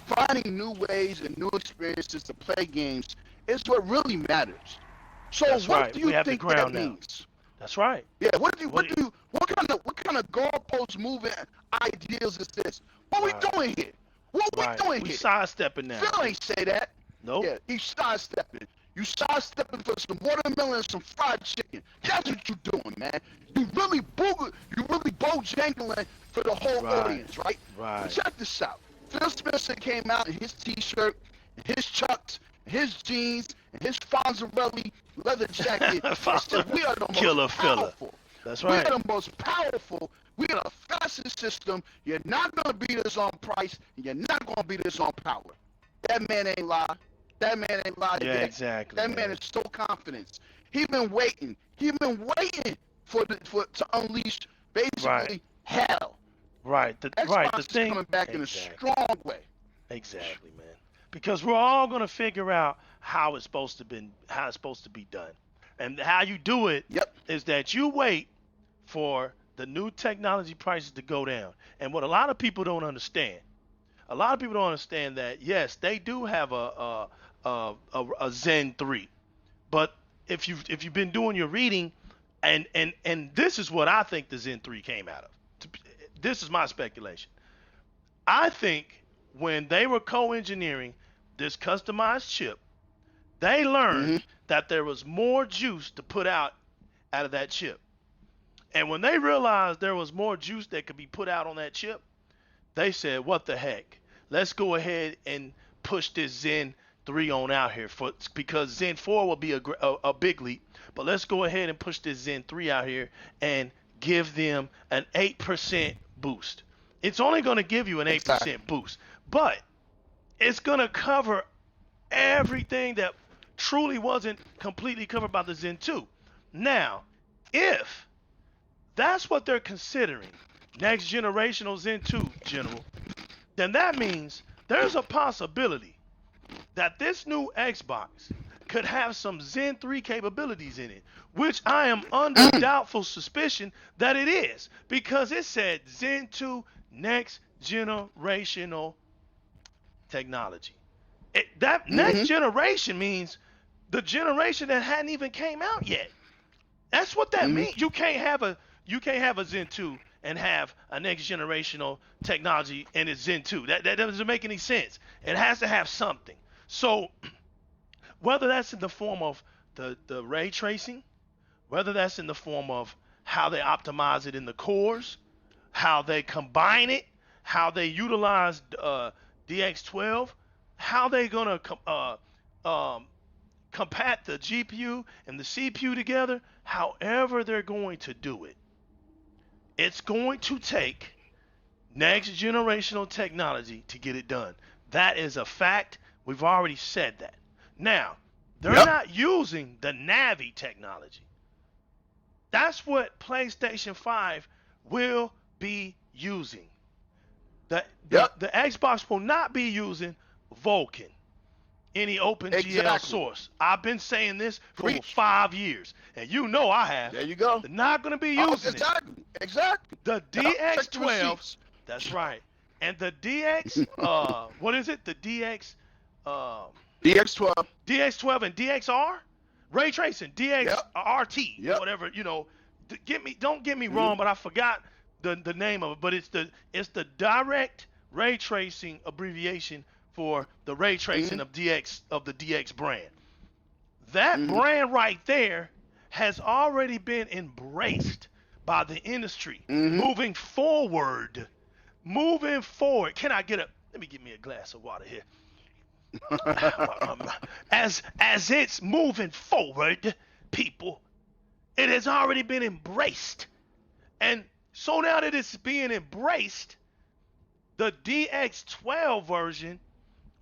Finding new ways and new experiences to play games is what really matters. So what do you think that means? That's right. Yeah. What kind of goalpost moving ideas is this? What we doing here? What we doing here? We sidestepping now. Phil ain't say that. Nope. Yeah, he's sidestepping. You sidestepping for some watermelon and some fried chicken. That's what you doing, man. You really bojangling for the whole audience, right? Right. But check this out. Phil Spencer came out in his t-shirt, his chucks, his jeans, and his Fonzarelli leather jacket. And said, we are the most powerful. That's right. We are the most powerful. We are the fastest system. You're not going to beat us on price, and you're not going to beat us on power. That man ain't lie. That man ain't lied Yeah, yet. exactly. That man is so confident. He been waiting. He been waiting to unleash basically hell. Right. The Xbox thing. is coming back in a strong way. Exactly, man. Because we're all gonna figure out how it's supposed to be done, and how you do it Yep. is that you wait for the new technology prices to go down. And what a lot of people don't understand, that yes, they do have a Zen 3, but if you've been doing your reading, and this is what I think the Zen 3 came out of. This is my speculation. I think when they were co-engineering this customized chip, they learned that there was more juice to put out of that chip. And when they realized there was more juice that could be put out on that chip, they said, what the heck? Let's go ahead and push this Zen 3 on out here, because Zen 4 will be a big leap. But let's go ahead and push this Zen 3 out here and give them an 8% boost. It's only going to give you an 8% boost, but it's going to cover everything that truly wasn't completely covered by the Zen 2. Now, if that's what they're considering, next generational Zen 2, General, then that means there's a possibility that this new Xbox could have some Zen 3 capabilities in it, which I am under doubtful suspicion that it is, because it said Zen 2 next generational technology. That next generation means the generation that hadn't even came out yet. That's what that means. You can't have a Zen 2 and have a next generational technology and it's Zen 2. That doesn't make any sense. It has to have something. So whether that's in the form of the ray tracing, whether that's in the form of how they optimize it in the cores, how they combine it, how they utilize DX12, how they gonna compact the GPU and the CPU together, however they're going to do it, it's going to take next generational technology to get it done. That is a fact. We've already said that. Now, they're not using the Navi technology. That's what PlayStation 5 will be using. The Xbox will not be using Vulkan, any OpenGL source. I've been saying this for 5 years, and you know I have. There you go. They're not going to be using it. Exactly. The DX12, that's right. And the DX, what is it? The DX, DX12. DX12 and DXR? Ray tracing, DXRT, whatever, don't get me wrong, but I forgot the name of it, but it's the direct ray tracing abbreviation for the ray tracing of the DX brand. That brand right there has already been embraced by the industry. Moving forward. Can I let me get me a glass of water here. As it's moving forward, people, it has already been embraced. And so now that it's being embraced, the DX12 version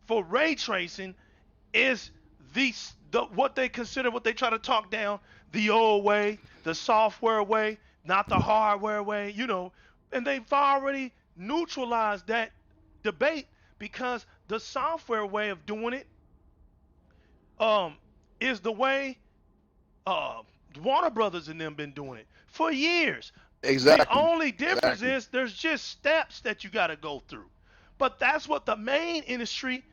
for ray tracing is what they try to talk down, the old way, the software way, not the hardware way, and they've already neutralized that debate, because the software way of doing it is the way Warner Brothers and them been doing it for years. Exactly. The only difference is there's just steps that you got to go through. But that's what the main industry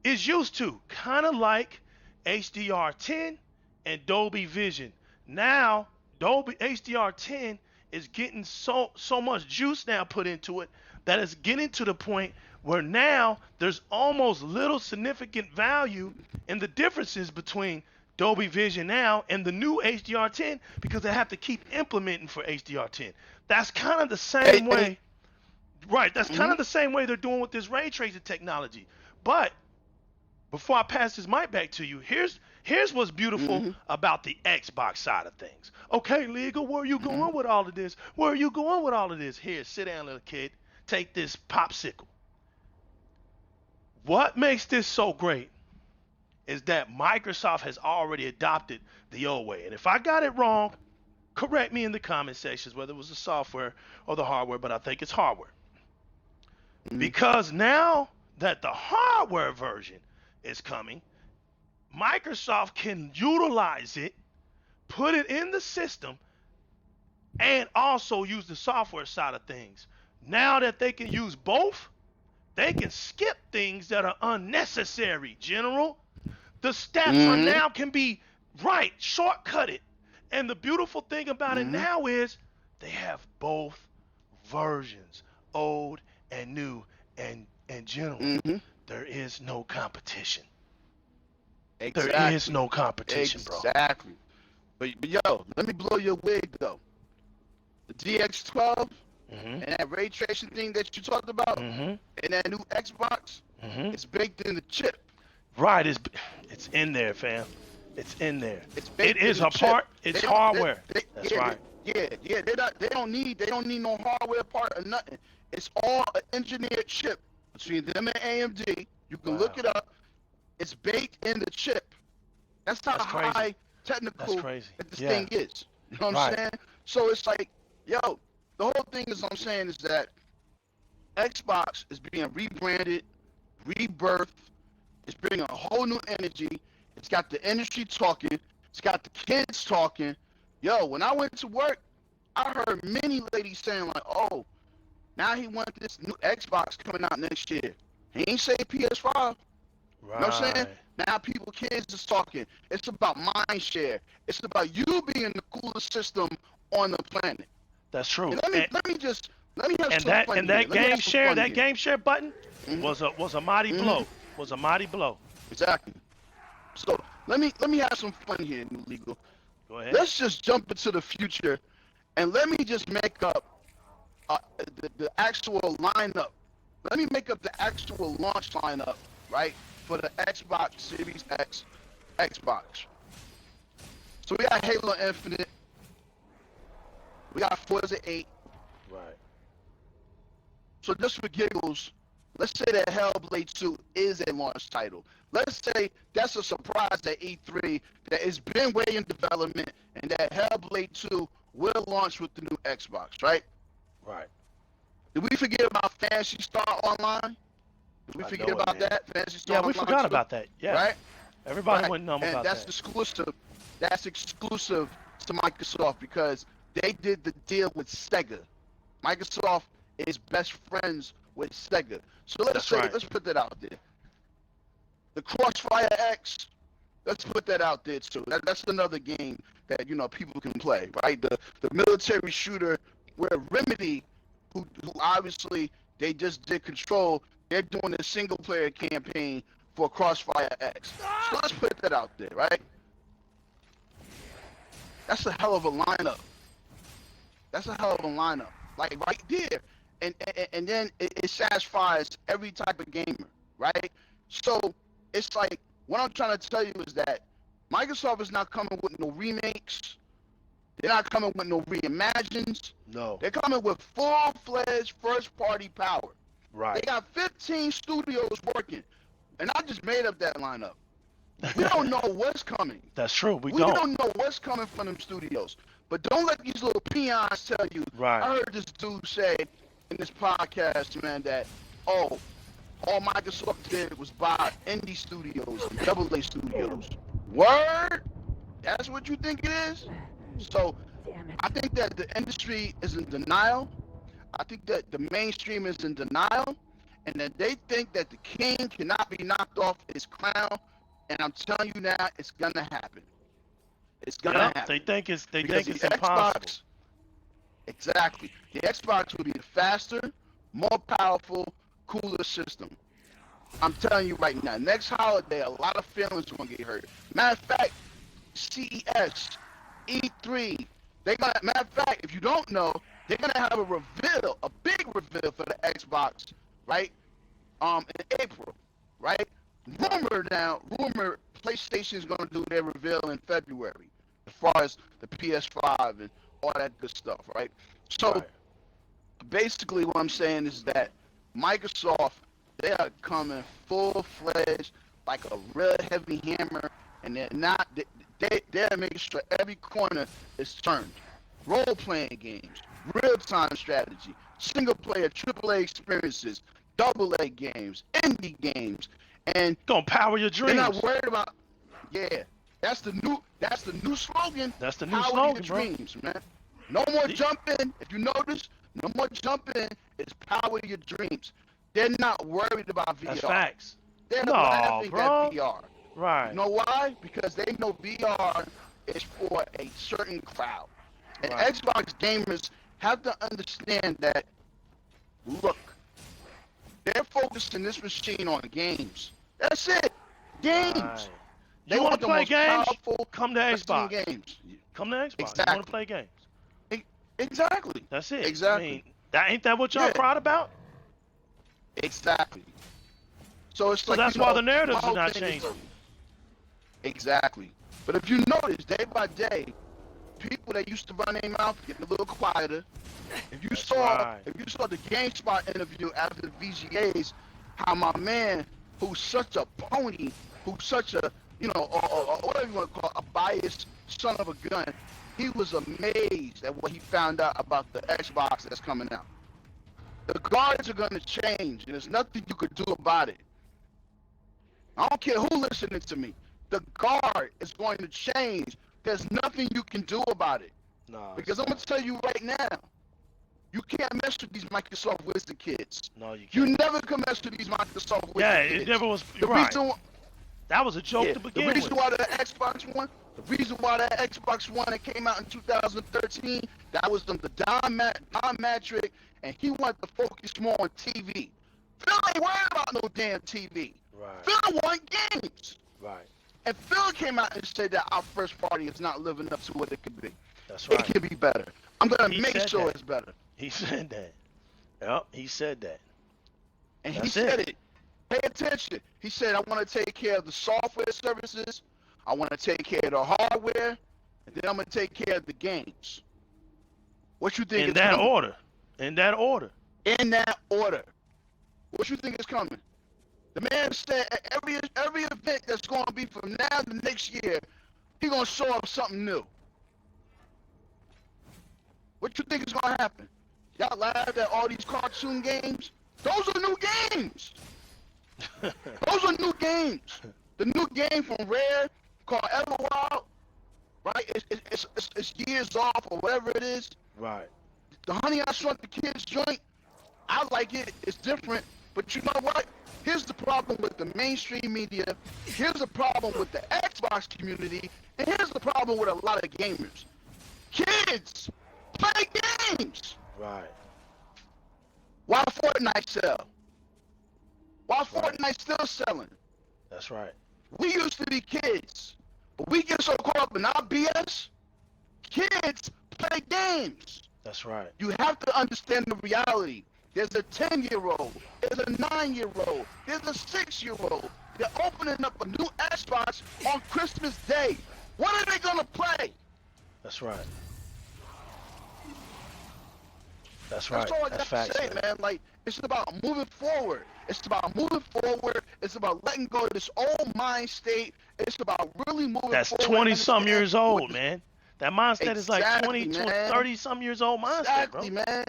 is used to, kind of like HDR10 and Dolby Vision. Now, Dolby HDR10 is getting so much juice now put into it that it's getting to the point where now there's almost little significant value in the differences between Dolby Vision now and the new HDR10, because they have to keep implementing for HDR10. That's kind of the same way. Right, that's kind of the same way they're doing with this ray tracing technology. But before I pass this mic back to you, here's what's beautiful about the Xbox side of things. Okay, Legal, where are you going with all of this? Where are you going with all of this? Here, sit down, little kid. Take this popsicle. What makes this so great is that Microsoft has already adopted the old way. And if I got it wrong, correct me in the comment sections whether it was the software or the hardware, but I think it's hardware. Because now that the hardware version is coming, Microsoft can utilize it, put it in the system, and also use the software side of things. Now that they can use both, they can skip things that are unnecessary, General. The steps are now can be shortcutted. And the beautiful thing about it now is they have both versions, old and new, and General. There is no competition. Exactly. There is no competition, bro. Exactly. But yo, let me blow your wig though. The DX12 and that ray tracing thing that you talked about, and that new Xbox, it's baked in the chip. Right, it's in there, fam. It's in there. It is a chip. part. It's hardware. That's right. Yeah. They don't need no hardware part or nothing. It's all an engineered chip between them and AMD. You can look it up. It's baked in the chip. That's how high technical this thing is. You know what I'm saying? So it's like, yo, the whole thing is I'm saying is that Xbox is being rebranded, rebirthed. It's bringing a whole new energy. It's got the industry talking. It's got the kids talking. Yo, when I went to work, I heard many ladies saying like, oh, now he wants this new Xbox coming out next year. He ain't say PS5. Right. You know what I'm saying? Now kids is talking. It's about mind share. It's about you being the coolest system on the planet. That's true. And let me have some fun. And that game share button was a mighty blow. Was a mighty blow. Exactly. So let me have some fun here, New Legal. Go ahead. Let's just jump into the future, and let me just make up the actual lineup. Let me make up the actual launch lineup, right, for the Xbox Series X Xbox. So we got Halo Infinite. We got Forza 8. Right. So just for giggles, let's say that Hellblade 2 is a launch title. Let's say that's a surprise at E3 that it's been way in development and that Hellblade 2 will launch with the new Xbox, right? Right. Did we forget about Phantasy Star Online? Did we forget about that? Phantasy Star Online. Yeah, we forgot about that. Yeah. Right? Everybody went numb about that's that. exclusive. That's exclusive to Microsoft because they did the deal with Sega. Microsoft is best friends with Sega. So let's put that out there. The Crossfire X, let's put that out there too. That's another game that people can play, right? The military shooter where Remedy, who obviously they just did Control, they're doing a single player campaign for Crossfire X. So let's put that out there, right? That's a hell of a lineup. Like right there. And then it satisfies every type of gamer, right? So it's like, what I'm trying to tell you is that Microsoft is not coming with no remakes. They're not coming with no reimagines. No. They're coming with full-fledged first-party power. Right. They got 15 studios working. And I just made up that lineup. We don't know what's coming. That's true. We don't. don't. We don't know what's coming from them studios. But don't let these little peons tell you. Right. I heard this dude say in this podcast, man, that, all Microsoft did was buy indie studios and AA studios. Word? That's what you think it is? So I think that the industry is in denial. I think that the mainstream is in denial. And that they think that the king cannot be knocked off his crown. And I'm telling you now, it's going to happen. It's going to happen. They think it's Xbox, impossible. Exactly. The Xbox will be the faster, more powerful, cooler system. I'm telling you right now, next holiday, a lot of feelings are going to get hurt. Matter of fact, CES, E3, matter of fact, if you don't know, they're going to have a reveal, a big reveal for the Xbox, right? In April, right? Rumor PlayStation's going to do their reveal in February, as far as the PS5 and all that good stuff, right? So basically what I'm saying is that Microsoft, they are coming full-fledged like a real heavy hammer, and they're making sure every corner is turned. role-playing games, real-time strategy, single-player, AAA experiences, AA games, indie games, and Gonna power your they're not dreams. worried about. Yeah, that's the new slogan. That's the new Power slogan, your bro. dreams, man. No more The- jumping. If you notice, no more jumping. It's power your dreams. They're not worried about VR. That's facts. They're No, laughing bro. at VR. Right. You know why? Because they know VR is for a certain crowd. And Right. Xbox gamers have to understand that, look, they're focusing this machine on games. That's it. Games. Right. They You want want to the play most games? powerful Come to machine Xbox. games. Come to Xbox. You Exactly. want to play games? Exactly. That's it. Exactly. I mean, ain't that what y'all Yeah. proud about? Exactly. So it's So like, that's you why know, the narratives my are whole not thing is- changing. Exactly. But if you notice, day by day, people that used to run their mouth get a little quieter. If you That's saw right. the GameSpot interview after the VGAs, how my man, who's such a pony, who's such a, you know, or whatever you want to call it, a biased son of a gun, he was amazed at what he found out about the Xbox that's coming out. The guards are going to change, and there's nothing you could do about it. I don't care who listening to me. The guard is going to change. There's nothing you can do about it. No. Because I'm going to tell you right now, you can't mess with these Microsoft Wizard kids. No, you You can't. never can mess with these Microsoft Wizard Yeah, kids. it never was. The Right. reason, That was a joke yeah, to the begin reason with. why the Xbox One, that came out in 2013, that was the Don Matrick, and he wanted to focus more on TV. Phil ain't worried about no damn TV. Right. Phil want games. Right. And Phil came out and said that our first party is not living up to what it could be. That's It right. can be better. I'm gonna He make said sure that. it's better. He said that. Yep, he said that. And he That's said it. it. Pay attention. He said, I want to take care of the software services. I want to take care of the hardware. And then I'm going to take care of the games. What you think In is that coming? order. In that order. In that order. What you think is coming? The man said every event that's going to be from now to next year, he going to show up something new. What you think is going to happen? Y'all laughed at all these cartoon games? Those are new games. Those are new games. The new game from Rare called Everwild, right? It's years off or whatever it is. Right. The Honey I Shrunk the Kids joint, I like it. It's different. But you know what? Here's the problem with the mainstream media. Here's the problem with the Xbox community. And here's the problem with a lot of gamers. Kids play games. Right. Why Fortnite sell? Why That's right. Fortnite still selling? That's right. We used to be kids, but we get so caught up in our BS. Kids play games. That's right. You have to understand the reality. There's a 10-year-old, there's a 9-year-old, there's a 6-year-old. They're opening up a new Xbox on Christmas Day. What are they gonna play? That's right. That's right. That's all I That's got facts, to say, man. man. Like, it's about moving forward. It's about moving forward. It's about letting go of this old mind state. It's about really moving That's forward. 20-some understand years what old, the- man. That mindset is like Exactly, 20, man. 30-some years old mindset, Exactly, bro. man.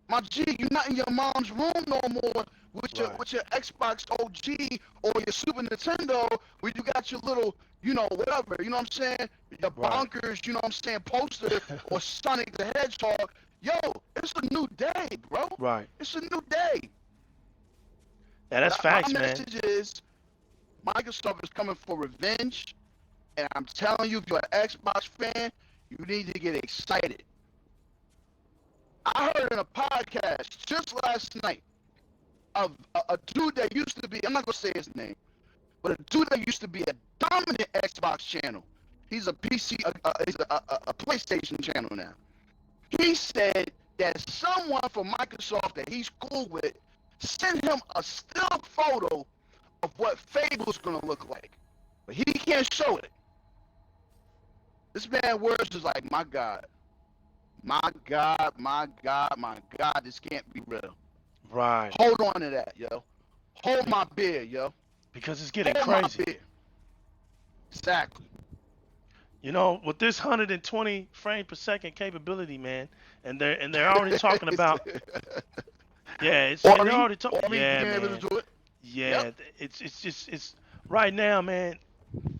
My G, you're not in your mom's room no more with your Right. with your Xbox OG or your Super Nintendo where you got your little, you know, whatever, you know what I'm saying? Your Right. bonkers, you know what I'm saying, poster or Sonic the Hedgehog. Yo, it's a new day, bro. Right. It's a new day. Yeah, that's facts, My man. message is Microsoft is coming for revenge, and I'm telling you, if you're an Xbox fan, you need to get excited. I heard in a podcast just last night of a dude that used to be, I'm not going to say his name, but a dude that used to be a dominant Xbox channel. He's a PC, he's a PlayStation channel now. He said that someone from Microsoft that he's cool with sent him a still photo of what Fable's going to look like. But he can't show it. This man's words is like, my God. My God, my God, my God, this can't be real. Right. Hold on to that, yo. Hold my beer, yo. Because it's getting Hold my crazy. beer. Exactly. You know, with this 120 frame per second capability, man, and they're already talking about, yeah, and they're already talking, Ori yeah, being able man, to do it. Yep. yeah, it's just it's right now, man,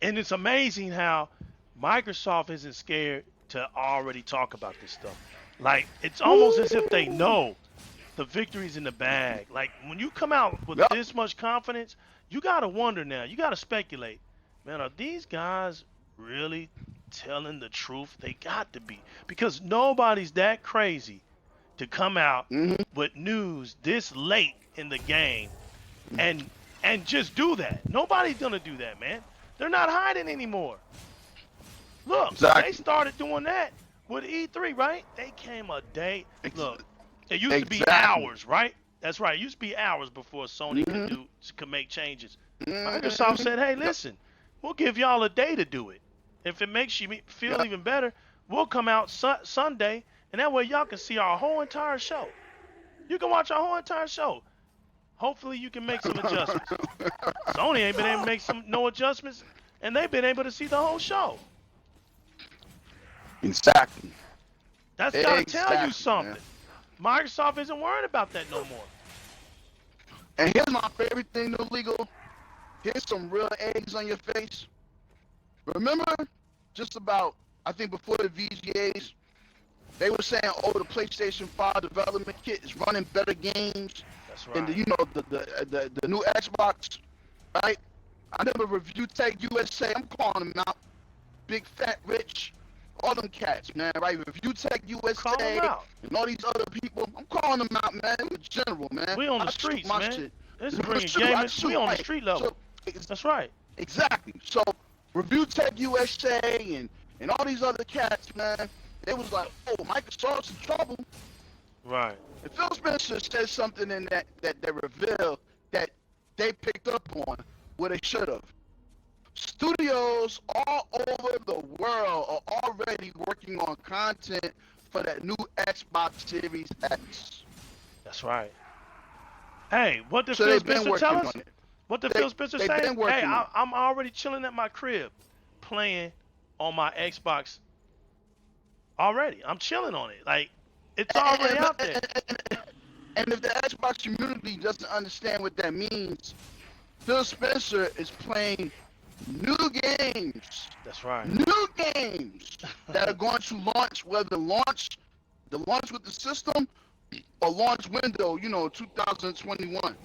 and it's amazing how Microsoft isn't scared to already talk about this stuff. Like it's almost as if they Woo! know the victory's in the bag. Like when you come out with Yep. this much confidence, you gotta wonder now. You gotta speculate, man. Are these guys really telling the truth? They got to be because nobody's that crazy to come out Mm-hmm. with news this late in the game and and just do that. Nobody's gonna do that, man. They're not hiding anymore. Look, they Exactly. started doing that with E3, right? They came a day. Ex- Look, it used to be exactly. hours, right? That's right. It used to be hours before Sony Mm-hmm. could make changes. Microsoft Mm-hmm. said, "Hey, Yep. listen, we'll give y'all a day to do it. If it makes you feel Yep. even better, we'll come out Sunday, and that way y'all can see our whole entire show. You can watch our whole entire show. Hopefully, you can make some adjustments. Sony ain't been able to make no adjustments, and they've been able to see the whole show. Exactly. That's gotta tell you Exactly, something. man. Microsoft isn't worried about that no more. And here's my favorite thing, though, legal. Here's some real eggs on your face. Remember, just about, I think before the VGAs, they were saying, oh, the PlayStation 5 development kit is running better games That's than right. the new Xbox, right? I remember Review Tech USA, I'm calling them out. Big Fat Rich, all them cats, man, right? Review Tech Call them USA out. and all these other people, I'm calling them out, man. In general, man. We on the I shoot streets, my man. shit. This is I bringing shoot, I gaming. shoot, We on the right. street level. So, That's right. exactly. So Review Tech USA and all these other cats, man, they was like, oh, Microsoft's in trouble. Right. And Phil Spencer said something in that reveal that they picked up on where they should have. Studios all over the world are already working on content for that new Xbox Series X. That's right. Hey, what did So Phil they've been Spencer working tell on us? it. What did They, Phil Spencer they've say? been working Hey, on it. I'm already chilling at my crib, playing on my Xbox already. I'm chilling on it. Like, it's already out there. And if the Xbox community doesn't understand what that means, Phil Spencer is playing new games, That's right. new games that are going to launch, whether the launch with the system or launch window, 2021.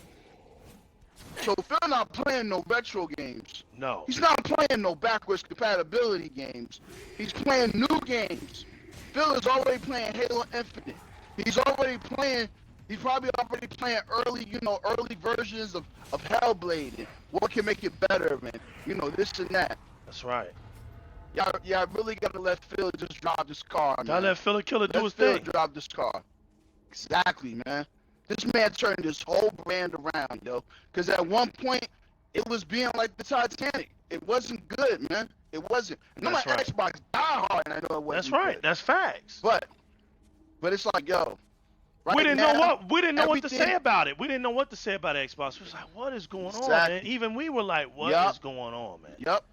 So Phil not playing no retro games. No. He's not playing no backwards compatibility games. He's playing new games. Phil is already playing Halo Infinite. He's probably already playing early versions of Hellblade and what can make it better and, this and that. That's right. Y'all really gotta let Phil just drive this car, man. Gotta let Phil Killer do Let his Phil thing. drive this car. Exactly, man. This man turned this whole brand around, yo. Because at one point, it was being like the Titanic. It wasn't good, man. It wasn't. No, my That's right. Xbox die hard, and I know it wasn't That's right. good. That's facts. But it's like, yo. Right We didn't now, know what to say everything- about it. We didn't know what to say about Xbox. We was like, what is going on, Exactly. man? Even we were like, what is Yup. going on, man? Yep.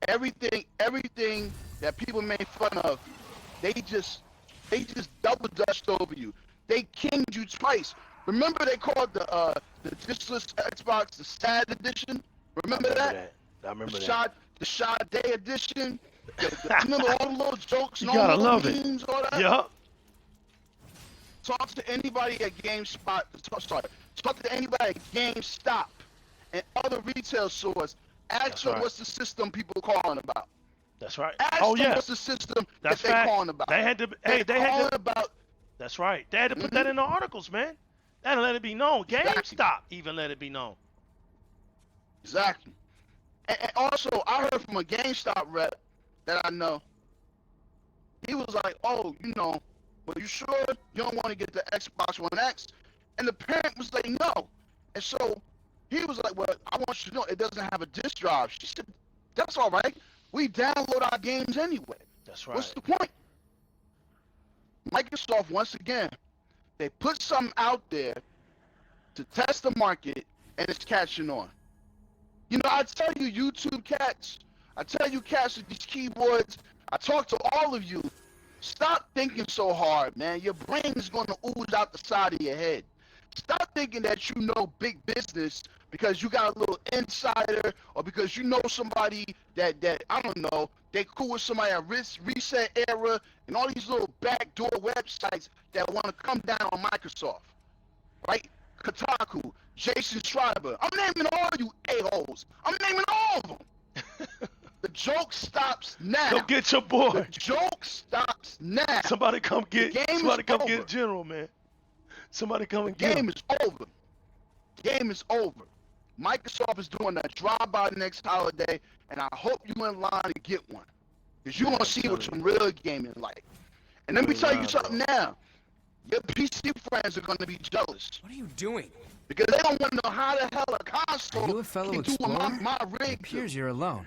Everything that people made fun of, they just double dutched over you. They kinged you twice. Remember they called the discless Xbox the sad edition? Remember that? I remember The that. Shot Day edition? Remember all the little jokes You and all gotta the love little memes, all that? Yup. Talk to anybody at talk to anybody at GameStop and other retail stores. Ask That's them right. what's the system people calling about. That's right. Ask Oh them yeah. what's the system That's that they fact. calling about. They had to. Hey, They're they had calling to. about That's right. They had to put that in the articles, man. They had to let it be known. Exactly. GameStop even let it be known. exactly. And also, I heard from a GameStop rep that I know. He was like, "Oh, but you sure you don't want to get the Xbox One X?" And the parent was like, "No." And so he was like, "Well, I want you to know it doesn't have a disk drive." She said, "That's all right. We download our games anyway. That's right. What's the point?" Microsoft, once again, they put something out there to test the market, and it's catching on. I tell you, YouTube cats, I tell you cats with these keyboards, I talk to all of you. Stop thinking so hard, man. Your brain is going to ooze out the side of your head. Stop thinking that you know big business because you got a little insider or because you know somebody that I don't know, they cool with somebody at Reset Era and all these little backdoor websites that want to come down on Microsoft, right? Kotaku, Jason Schreiber. I'm naming all you a-holes. I'm naming all of them. The joke stops now. Come get your boy. The joke stops now. Somebody come get over. General, man. Somebody come and The get game him. is over. Game is over. Microsoft is doing a drive-by next holiday, and I hope you in line to get one. Because you're going to see what some real gaming like. And let me tell you something now. Your PC friends are going to be jealous. What are you doing? Because they don't want to know how the hell a console Are you a fellow can do what explorer? my It rig do. appears you're alone.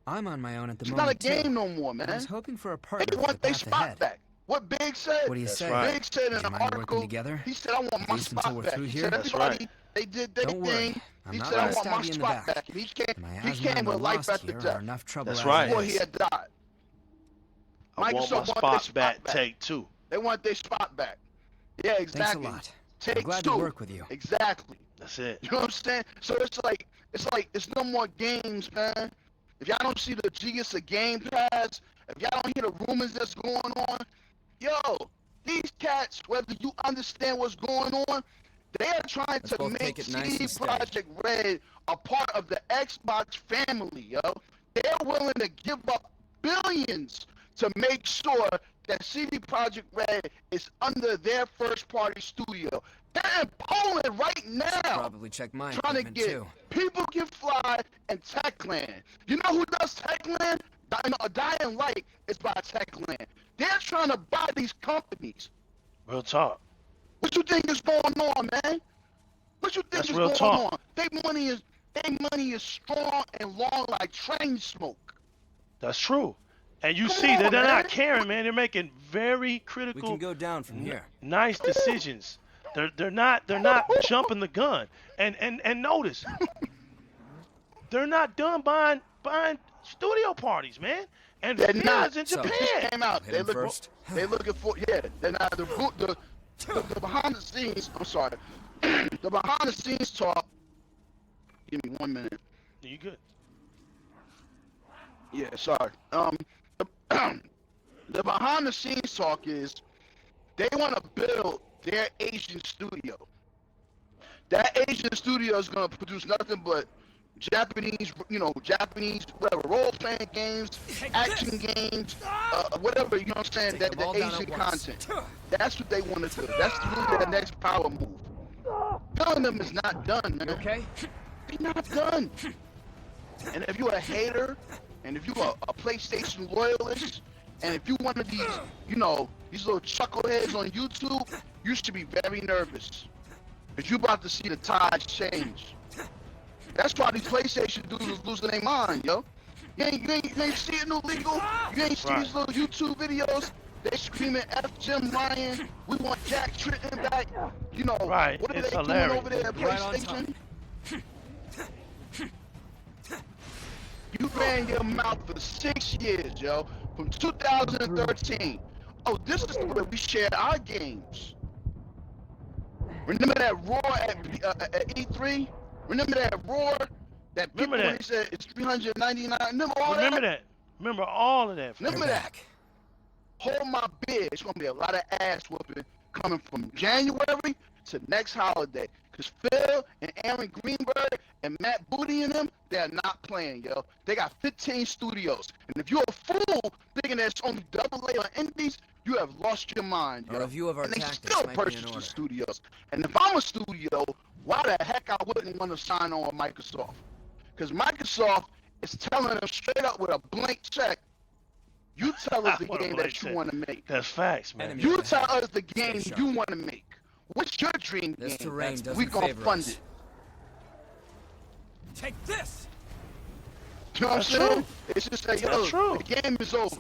I'm on my own at the It's not a moment, game too. no more, man. I was hoping for a They partner for want the their path spot ahead. back. What Big said? What do you That's say? right. Big said in Would you an mind working article, together? he said, I want At my least until spot we're back. through He here? said, That's everybody, right. they did their Don't thing. worry. I'm He not said, I gonna want my stab you in the spot back. back. And My he asthma came and my with life loss after here are death enough trouble That's as right. it before is. he had died. I want my Microsoft want their spot spot back. back. Take two. They want their spot back. Yeah, Thanks exactly. a lot. Take I'm glad two. to work with you. Exactly. That's it. You know what I'm saying? So it's no more games, man. If y'all don't see the genius of Game Pass, if y'all don't hear the rumors that's going on, yo, these cats, whether you understand what's going on, they are trying Let's to both make take it nice CD and steady. Projekt Red a part of the Xbox family, yo. They're willing to give up billions to make sure that CD Projekt Red is under their first-party studio. They're in Poland right now, Probably check my trying to equipment, get too. People Can Fly and Techland. You know who does Techland? Dying Light is by Techland. They're trying to buy these companies. Real talk. What you think is going on, man? What you think That's is real going talk. on? Their money is strong and long like train smoke. That's true. And you Come see that on, they're man. not caring, man. They're making very We critical, can go down from here. nice decisions. They're not jumping the gun. And notice, they're not done buying studio parties, man. And They're not. films in So- It Japan. just came out. Hit 'em first. They looking for They're not the behind the scenes. I'm sorry. The behind the scenes talk. Give me 1 minute. You good? Yeah, sorry. The behind the scenes talk is they want to build their Asian studio. That Asian studio is going to produce nothing but Japanese, whatever, role-playing games, action games, whatever, you know what I'm saying, Take them all that down Asian at once. content. That's what they want to do. That's really their next power move. Killing them is not done, man. You okay? They're not done. And if you're a hater, and if you're a PlayStation loyalist, and if you're one of these, these little chuckleheads on YouTube, you should be very nervous. Because you're about to see the tides change. That's why these PlayStation dudes is losing their mind, yo. You ain't see it no legal. You ain't see these little YouTube videos. They screaming F Jim Ryan. We want Jack Tritton back. Right. What are It's they hilarious. doing over there at Right on PlayStation? You ran your mouth for 6 years, yo. From 2013. Oh, this is where we share our games. Remember that roar at E3? Remember that roar? That people Remember that. when they said it's 399. Remember all Remember that? that. Remember all of that. fam. Remember You're that. back. Hold my beer. It's gonna be a lot of ass whooping coming from January to next holiday. Cause Phil and Aaron Greenberg and Matt Booty and them, they're not playing, yo. They got 15 studios. And if you're a fool thinking that it's only AA on indies, you have lost your mind, yo. A review of our and they tactics still might be in purchase the order. studios. And if I'm a studio, why the heck I wouldn't want to sign on with Microsoft? Because Microsoft is telling them straight up with a blank check, you tell us the What a game blank that you check. want to make. That's facts, man. Enemy You ahead. tell us the Stay game sharp. you want to make. What's your dream This game? terrain We doesn't gonna favor fund us. it. Take this! You know what I'm That's saying? true. It's just like, That's true. the game is over.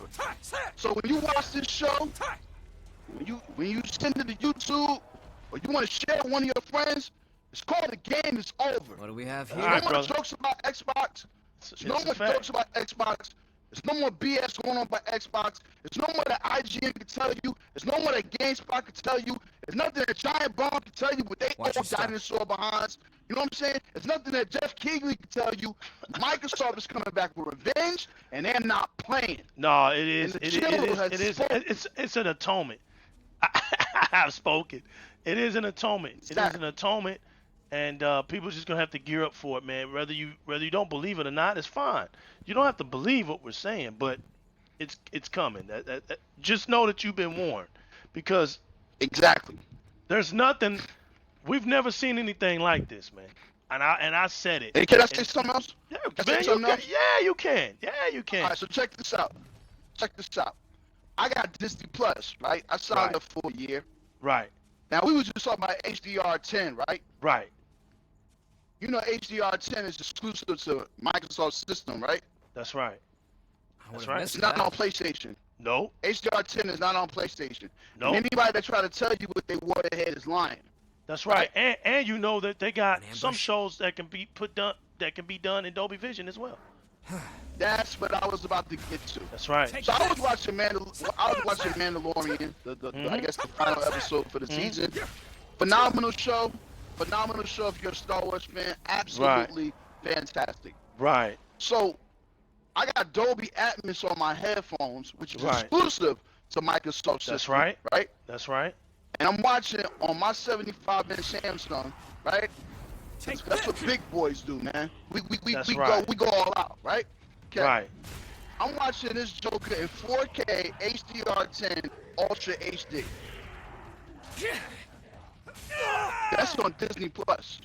So when you watch this show, when you send it to YouTube, or you want to share it with one of your friends, it's called The Game Is Over. What do we have All here? You right, know what brother. jokes about Xbox? There's no It's a more fact. jokes about Xbox. There's no more BS going on by Xbox. There's no more that IGN can tell you. There's no more that GameSpot can tell you. There's nothing that Giant Bomb can tell you with they Watch old your step. dinosaur behinds. You know what I'm saying? There's nothing that Jeff Keighley can tell you. Microsoft is coming back with revenge, and they're not playing. No, it is. And the It general is. has It is. spoken. It's an atonement. I have spoken. It is an atonement. It is Exactly. an atonement, and people just gonna have to gear up for it, man. Whether you don't believe it or not, it's fine. You don't have to believe what we're saying, but it's coming. Just know that you've been warned, because Exactly. there's nothing. We've never seen anything like this, man. And I said it. And can I say And- something else? Yeah, Can I say man, you something can. else? Yeah, you can. Yeah, you can. All right, so check this out. Check this out. I got Disney Plus, right? I signed Right. up for a year. Right. Now, we was just talking about HDR10, right? Right. You know HDR10 is exclusive to Microsoft system, right? That's right. I That's would've right. missed It's not that. on PlayStation. No. HDR10 is not on PlayStation. No. And anybody that try to tell you what they want ahead is lying. That's right. And you know that they got An some ambush? shows that can be done in Dolby Vision as well. That's what I was about to get to. That's right. Take So I was this. watching Mandalorian, I guess the final episode for the season. Phenomenal show if you're a Star Wars fan. Absolutely fantastic. Right. So I got Dolby Atmos on my headphones, which is Right. exclusive to Microsoft system. That's right. Right? That's right. And I'm watching it on my 75-inch Samsung, right? Take That's this. what big boys do, man. We That's go right. we go all out, right? 'Kay. Right. I'm watching this Joker in 4K HDR10 Ultra HD. That's on Disney Plus.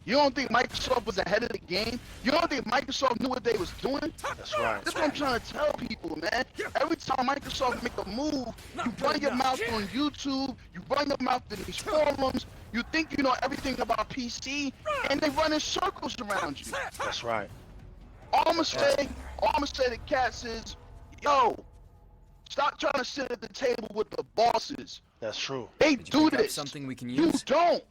You don't think Microsoft was ahead of the game? You don't think Microsoft knew what they was doing? That's right. That's what I'm trying to tell people, man. Every time Microsoft make a move, you run your mouth on YouTube, you run your mouth in these forums, you think you know everything about PC, and they run in circles around you. That's right. All I'm gonna say to cats is, yo, stop trying to sit at the table with the bosses. That's true. They Did you do pick up this. something we can You use? don't.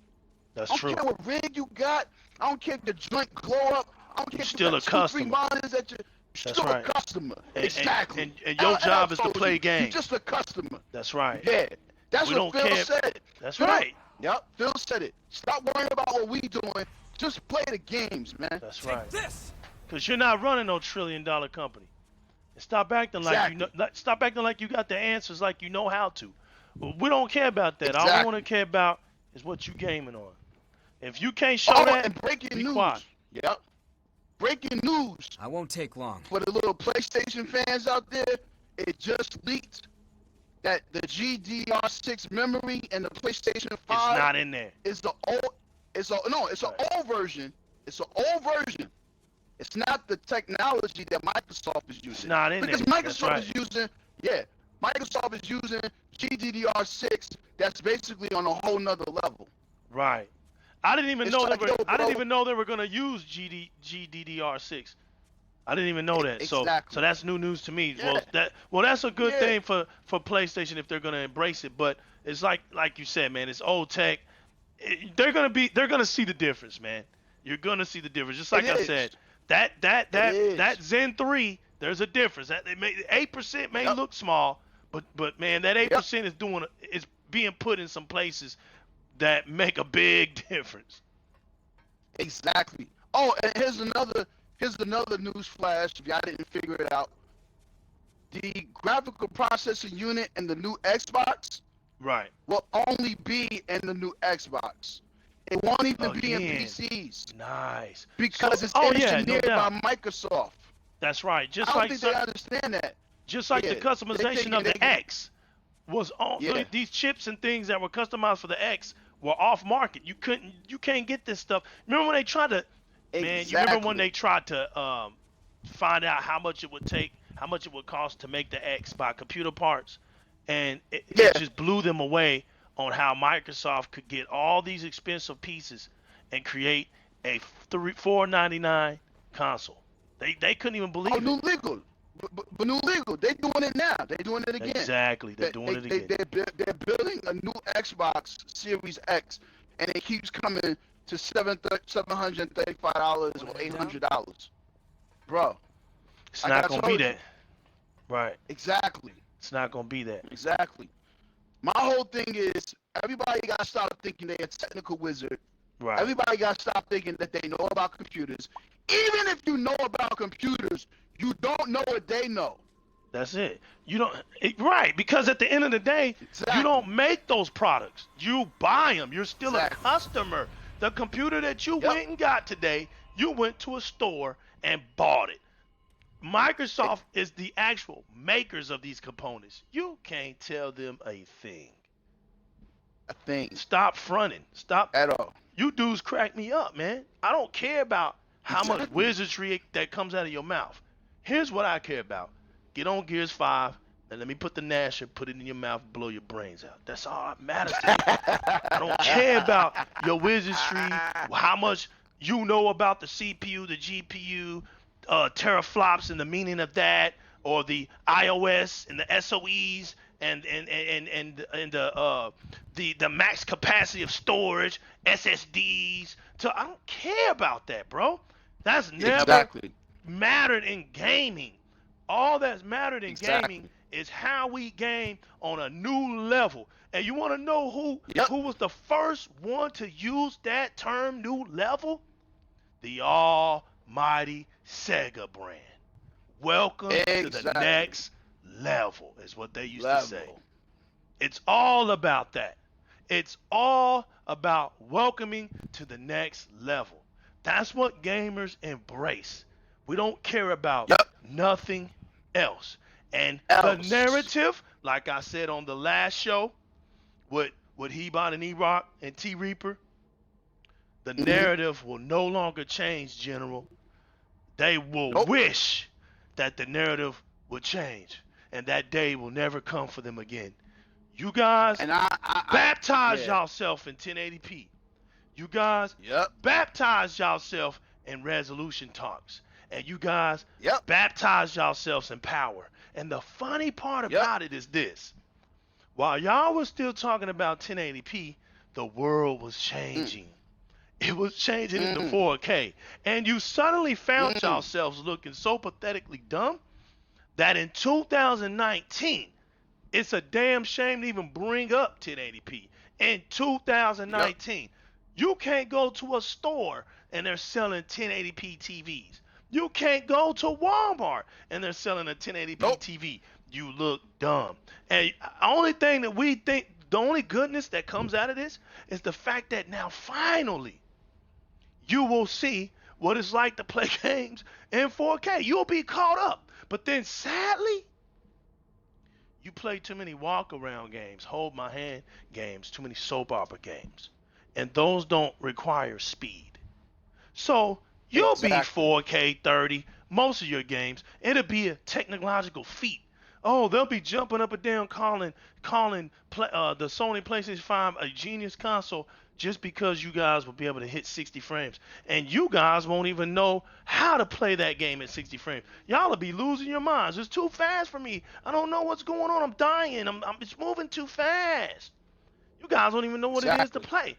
That's I don't true. care what rig you got. I don't care if the joint glow up. I don't care if still you a got 2-3 customer. monitors at your. You're That's still right. a customer. And- Exactly. and your job is to told play you, games. You're just a customer. That's right. Yeah. That's We what don't Phil care. said. That's Phil- right. Yep. Phil said it. Stop worrying about what we doing. Just play the games, man. That's Take right. this. Because you're not running no $1 trillion company. And stop acting like you know. Stop acting like you got the answers, like you know how to. We don't care about that. All we Exactly. want to care about is what you gaming on. If you can't show Oh, that, and breaking be news. quiet. Yep. Breaking news. I won't take long. For the little PlayStation fans out there, it just leaked that the GDR6 memory and the PlayStation 5 It's not in there. is the old. It's an old version. It's an old version. It's not the technology that Microsoft is using. It's not in because there. That's Microsoft right. is using. Yeah, Microsoft is using GDDR6. That's basically on a whole nother level. Right. I didn't even It's know like, they were. yo, I didn't bro. even know they were gonna use GDDR6. I didn't even know that. Exactly. So that's new news to me. Yeah. Well that's a good Yeah. thing for PlayStation if they're gonna embrace it. But it's like you said, man. It's old tech. They're gonna see the difference, man. You're gonna see the difference. Just like It I is. said, that is. Zen 3, there's a difference. That 8% may Yep. look small, but man, that 8% is being put in some places that make a big difference. Exactly. Oh, and here's another news flash. If y'all didn't figure it out, the graphical processing unit in the new Xbox Right. will only be in the new Xbox. It won't even be in Again. PCs Nice. because So- it's oh, yeah, no engineered doubt. by Microsoft. That's right. Just I don't like think some- they understand that. Just like Yeah, the they customization think of they the can- X was on Yeah. these chips and things that were customized for the X were off market. You can't get this stuff. Remember when they tried to man, you remember when Exactly. they tried to find out how much it would cost to make the X by computer parts, and it Yeah. just blew them away on how Microsoft could get all these expensive pieces and create a $499 console. They couldn't even believe Oh, it. new legal. But new legal. They're doing it now. They're doing it again. Exactly, they're doing it again. They're building a new Xbox Series X, and it keeps coming to $735 or $800, bro. It's Like not I gonna be told you. that. Right. Exactly. It's not gonna be that. Exactly. My whole thing is everybody got to stop thinking they're a technical wizard. Right. Everybody got to stop thinking that they know about computers. Even if you know about computers, you don't know what they know. That's it. You don't right, because at the end of the day, Exactly. you don't make those products. You buy them. You're still Exactly. a customer. The computer that you Yep. went and got today, you went to a store and bought it. Microsoft is the actual makers of these components. You can't tell them a thing. A thing Stop fronting. Stop. at all. You dudes crack me up, man. I don't care about how much Exactly. wizardry that comes out of your mouth. Here's what I care about. Get on Gears 5 and let me put the Nasher, put it in your mouth, blow your brains out. That's all that matters to me. I don't care about your wizardry, how much you know about the CPU, the GPU, teraflops and the meaning of that, or the iOS and the SOEs and the max capacity of storage, SSDs. I don't care about that, bro. That's never Exactly. mattered in gaming. All that's mattered in Exactly. gaming is how we game on a new level. And you want to know who was the first one to use that term, new level? The almighty Sega brand. Welcome to the Exactly. next level is what they used to say. It's all about that. It's all about welcoming to the next level. That's what gamers embrace. We don't care about nothing else. And the narrative, like I said on the last show, with Hebot and E-Rock and T-Reaper, the narrative will no longer change, General. They will wish that the narrative would change, and that day will never come for them again. You guys baptize yourself in 1080p. You guys baptize yourself in resolution talks. And you guys baptize yourselves in power. And the funny part about it is this. While y'all was still talking about 1080p, the world was changing. It was changing into 4K. And you suddenly found yourselves looking so pathetically dumb that in 2019, it's a damn shame to even bring up 1080p. In 2019, you can't go to a store and they're selling 1080p TVs. You can't go to Walmart and they're selling a 1080p TV. You look dumb. And the only thing that we think, the only goodness that comes out of this is the fact that now finally you will see what it's like to play games in 4K. You'll be caught up. But then sadly, you play too many walk-around games, hold my hand games, too many soap opera games. And those don't require speed. So you'll be 4K 30, most of your games. It'll be a technological feat. Oh, they'll be jumping up and down calling the Sony PlayStation 5 a genius console just because you guys will be able to hit 60 frames. And you guys won't even know how to play that game at 60 frames. Y'all will be losing your minds. It's too fast for me. I don't know what's going on. I'm dying. It's moving too fast. You guys don't even know what it is to play.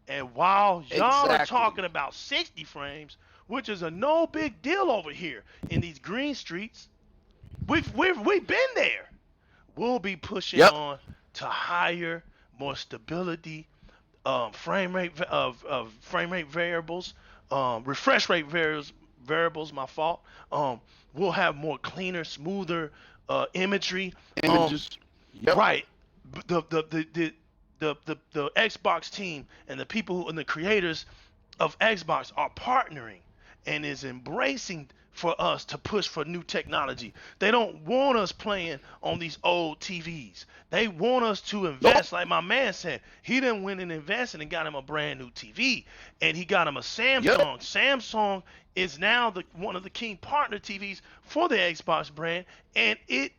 And while y'all are talking about 60 frames, which is a no big deal over here in these green streets, we've been there. We'll be pushing on to higher, more stability, frame rate variables, refresh rate variables. My fault. We'll have more cleaner, smoother imagery. Images. Right. The Xbox team and the people and the creators of Xbox are partnering and is embracing for us to push for new technology. They don't want us playing on these old TVs. They want us to invest, like my man said. He done went and invested and got him a brand new TV, and he got him a Samsung. Samsung is now one of the key partner TVs for the Xbox brand, and it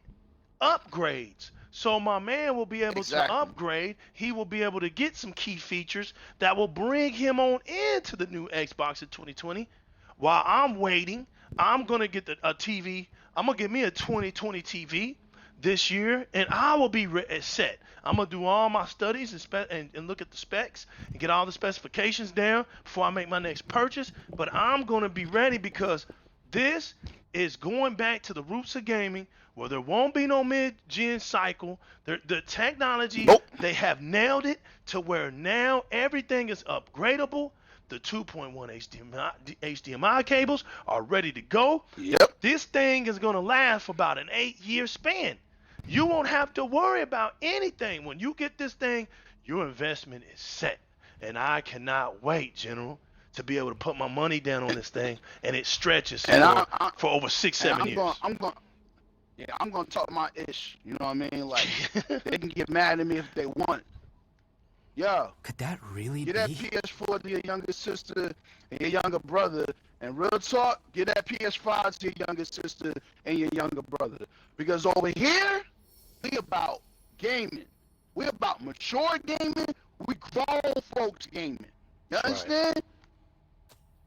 upgrades. So my man will be able to upgrade. He will be able to get some key features that will bring him on into the new Xbox in 2020. While I'm waiting, I'm going to get a TV. I'm going to get me a 2020 TV this year, and I will be set. I'm gonna do all my studies and look at the specs and get all the specifications down before I make my next purchase. But I'm gonna be ready because this is going back to the roots of gaming, where there won't be no mid-gen cycle. The technology, Nope. they have nailed it to where now everything is upgradable. The 2.1 HDMI cables are ready to go. Yep. This thing is going to last for about an 8-year span. You won't have to worry about anything. When you get this thing, your investment is set. And I cannot wait, General, to be able to put my money down on this thing, and it stretches for over 6-7 years. I'm gonna talk my ish. You know what I mean? Like, they can get mad at me if they want. Yo, Could that really get be? that PS4 to your younger sister and your younger brother. And real talk, get that PS5 to your younger sister and your younger brother. Because over here, we about gaming. We about mature gaming. We grown folks gaming. You understand?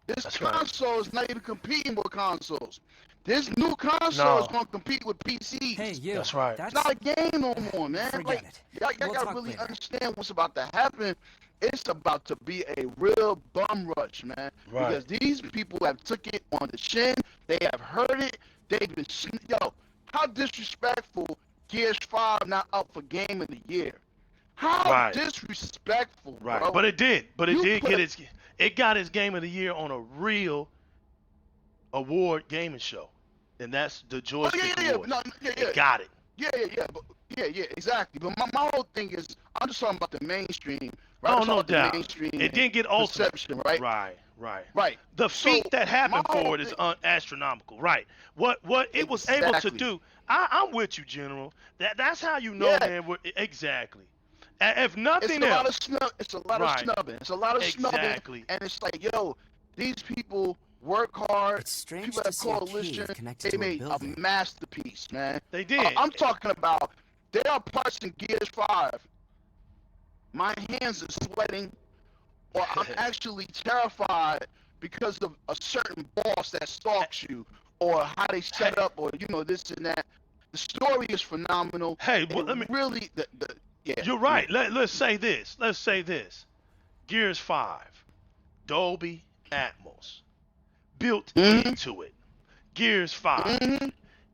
This That's right. console is not even competing with consoles. This new console is going to compete with PCs. Hey, you. That's right. It's not a game no more, man. Forget Like, it. y'all We'll gotta talk really later. understand what's about to happen. It's about to be a real bum rush, man. Right. Because these people have took it on the chin. They have heard it. They've been, yo, how disrespectful Gears 5 not up for Game of the Year. How Right. disrespectful, Right, bro. but it did. But it You did put- get it got its Game of the Year on a real award gaming show, and that's the Oh, Joystick yeah. Award. No, yeah. It got it. Yeah, exactly. But my whole thing is, I'm just talking about the mainstream, right? Oh, I'm no talking about the doubt. mainstream It didn't get ultimate. perception, right? Right. The So, feat that happened my whole for it is thing- astronomical. Right. What it was able to Exactly. do. I'm with you, General. That's how you know, Yeah. man. Exactly. If nothing It's a lot of else. snub. It's a lot Right. of snubbing. It's a lot of Exactly. snubbing, and it's like, yo, these people work hard. It's strange People to at see a Coalition, cave connected they to a made a building. masterpiece, man. They did. I'm talking about, there are parts in Gears 5. My hands are sweating, or I'm actually terrified because of a certain boss that stalks you, or how they set up, or this and that. The story is phenomenal. Hey, well, And let me. really, yeah. You're right. Let's say this. Gears 5, Dolby Atmos, built into it. Gears 5, Mhm.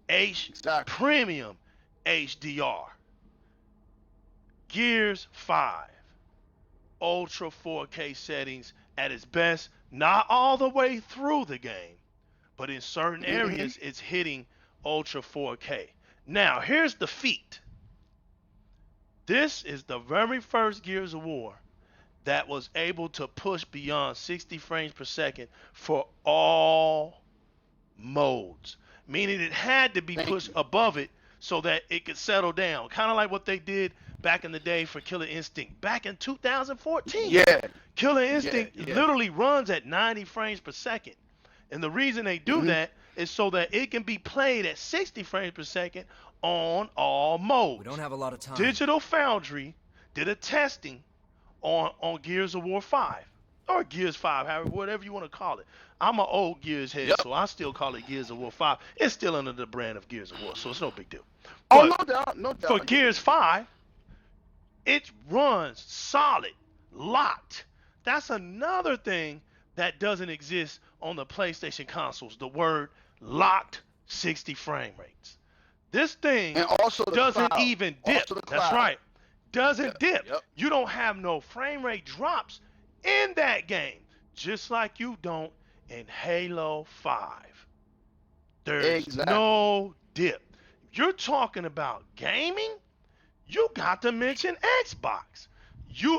Exactly. Premium HDR. Gears 5, Ultra 4K settings at its best, not all the way through the game, but in certain areas it's hitting Ultra 4K. Now, here's the feat. This is the very first Gears of War that was able to push beyond 60 frames per second for all modes, meaning it had to be pushed above it so that it could settle down, kind of like what they did back in the day for Killer Instinct back in 2014. Yeah. Killer Instinct yeah. literally runs at 90 frames per second, and the reason they do that is so that it can be played at 60 frames per second on all modes. We don't have a lot of time. Digital Foundry did a testing on Gears of War 5 or Gears 5, however, whatever you want to call it. I'm an old Gears head, so I still call it Gears of War 5. It's still under the brand of Gears of War, so it's no big deal. Oh, But no doubt. for Gears 5, it runs solid, locked. That's another thing that doesn't exist on the PlayStation consoles, the word locked 60 frame rates. This thing And also the doesn't cloud. even dip. Also the That's cloud. right. Doesn't dip. Yep. You don't have no frame rate drops in that game, just like you don't in Halo 5. There's Exactly. no dip. You're talking about gaming? You got to mention Xbox.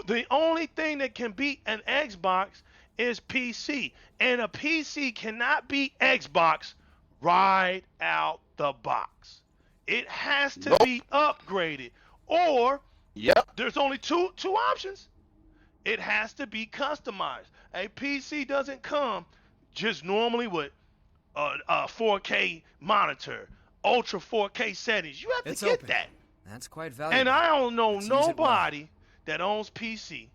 The only thing that can beat an Xbox is PC, and a PC cannot beat Xbox right out the box. It has to be upgraded, or there's only two options. It has to be customized. A PC doesn't come just normally with a 4K monitor, ultra 4K settings. You have to get open. that. That's quite valuable. And I don't know Let's use it well. nobody that owns PC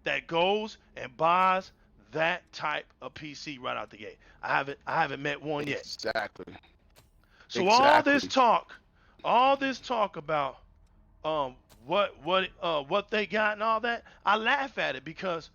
that goes and buys that type of PC right out the gate. I haven't met one yet. Exactly. So all this talk all this talk about what they got and all that, I laugh at it because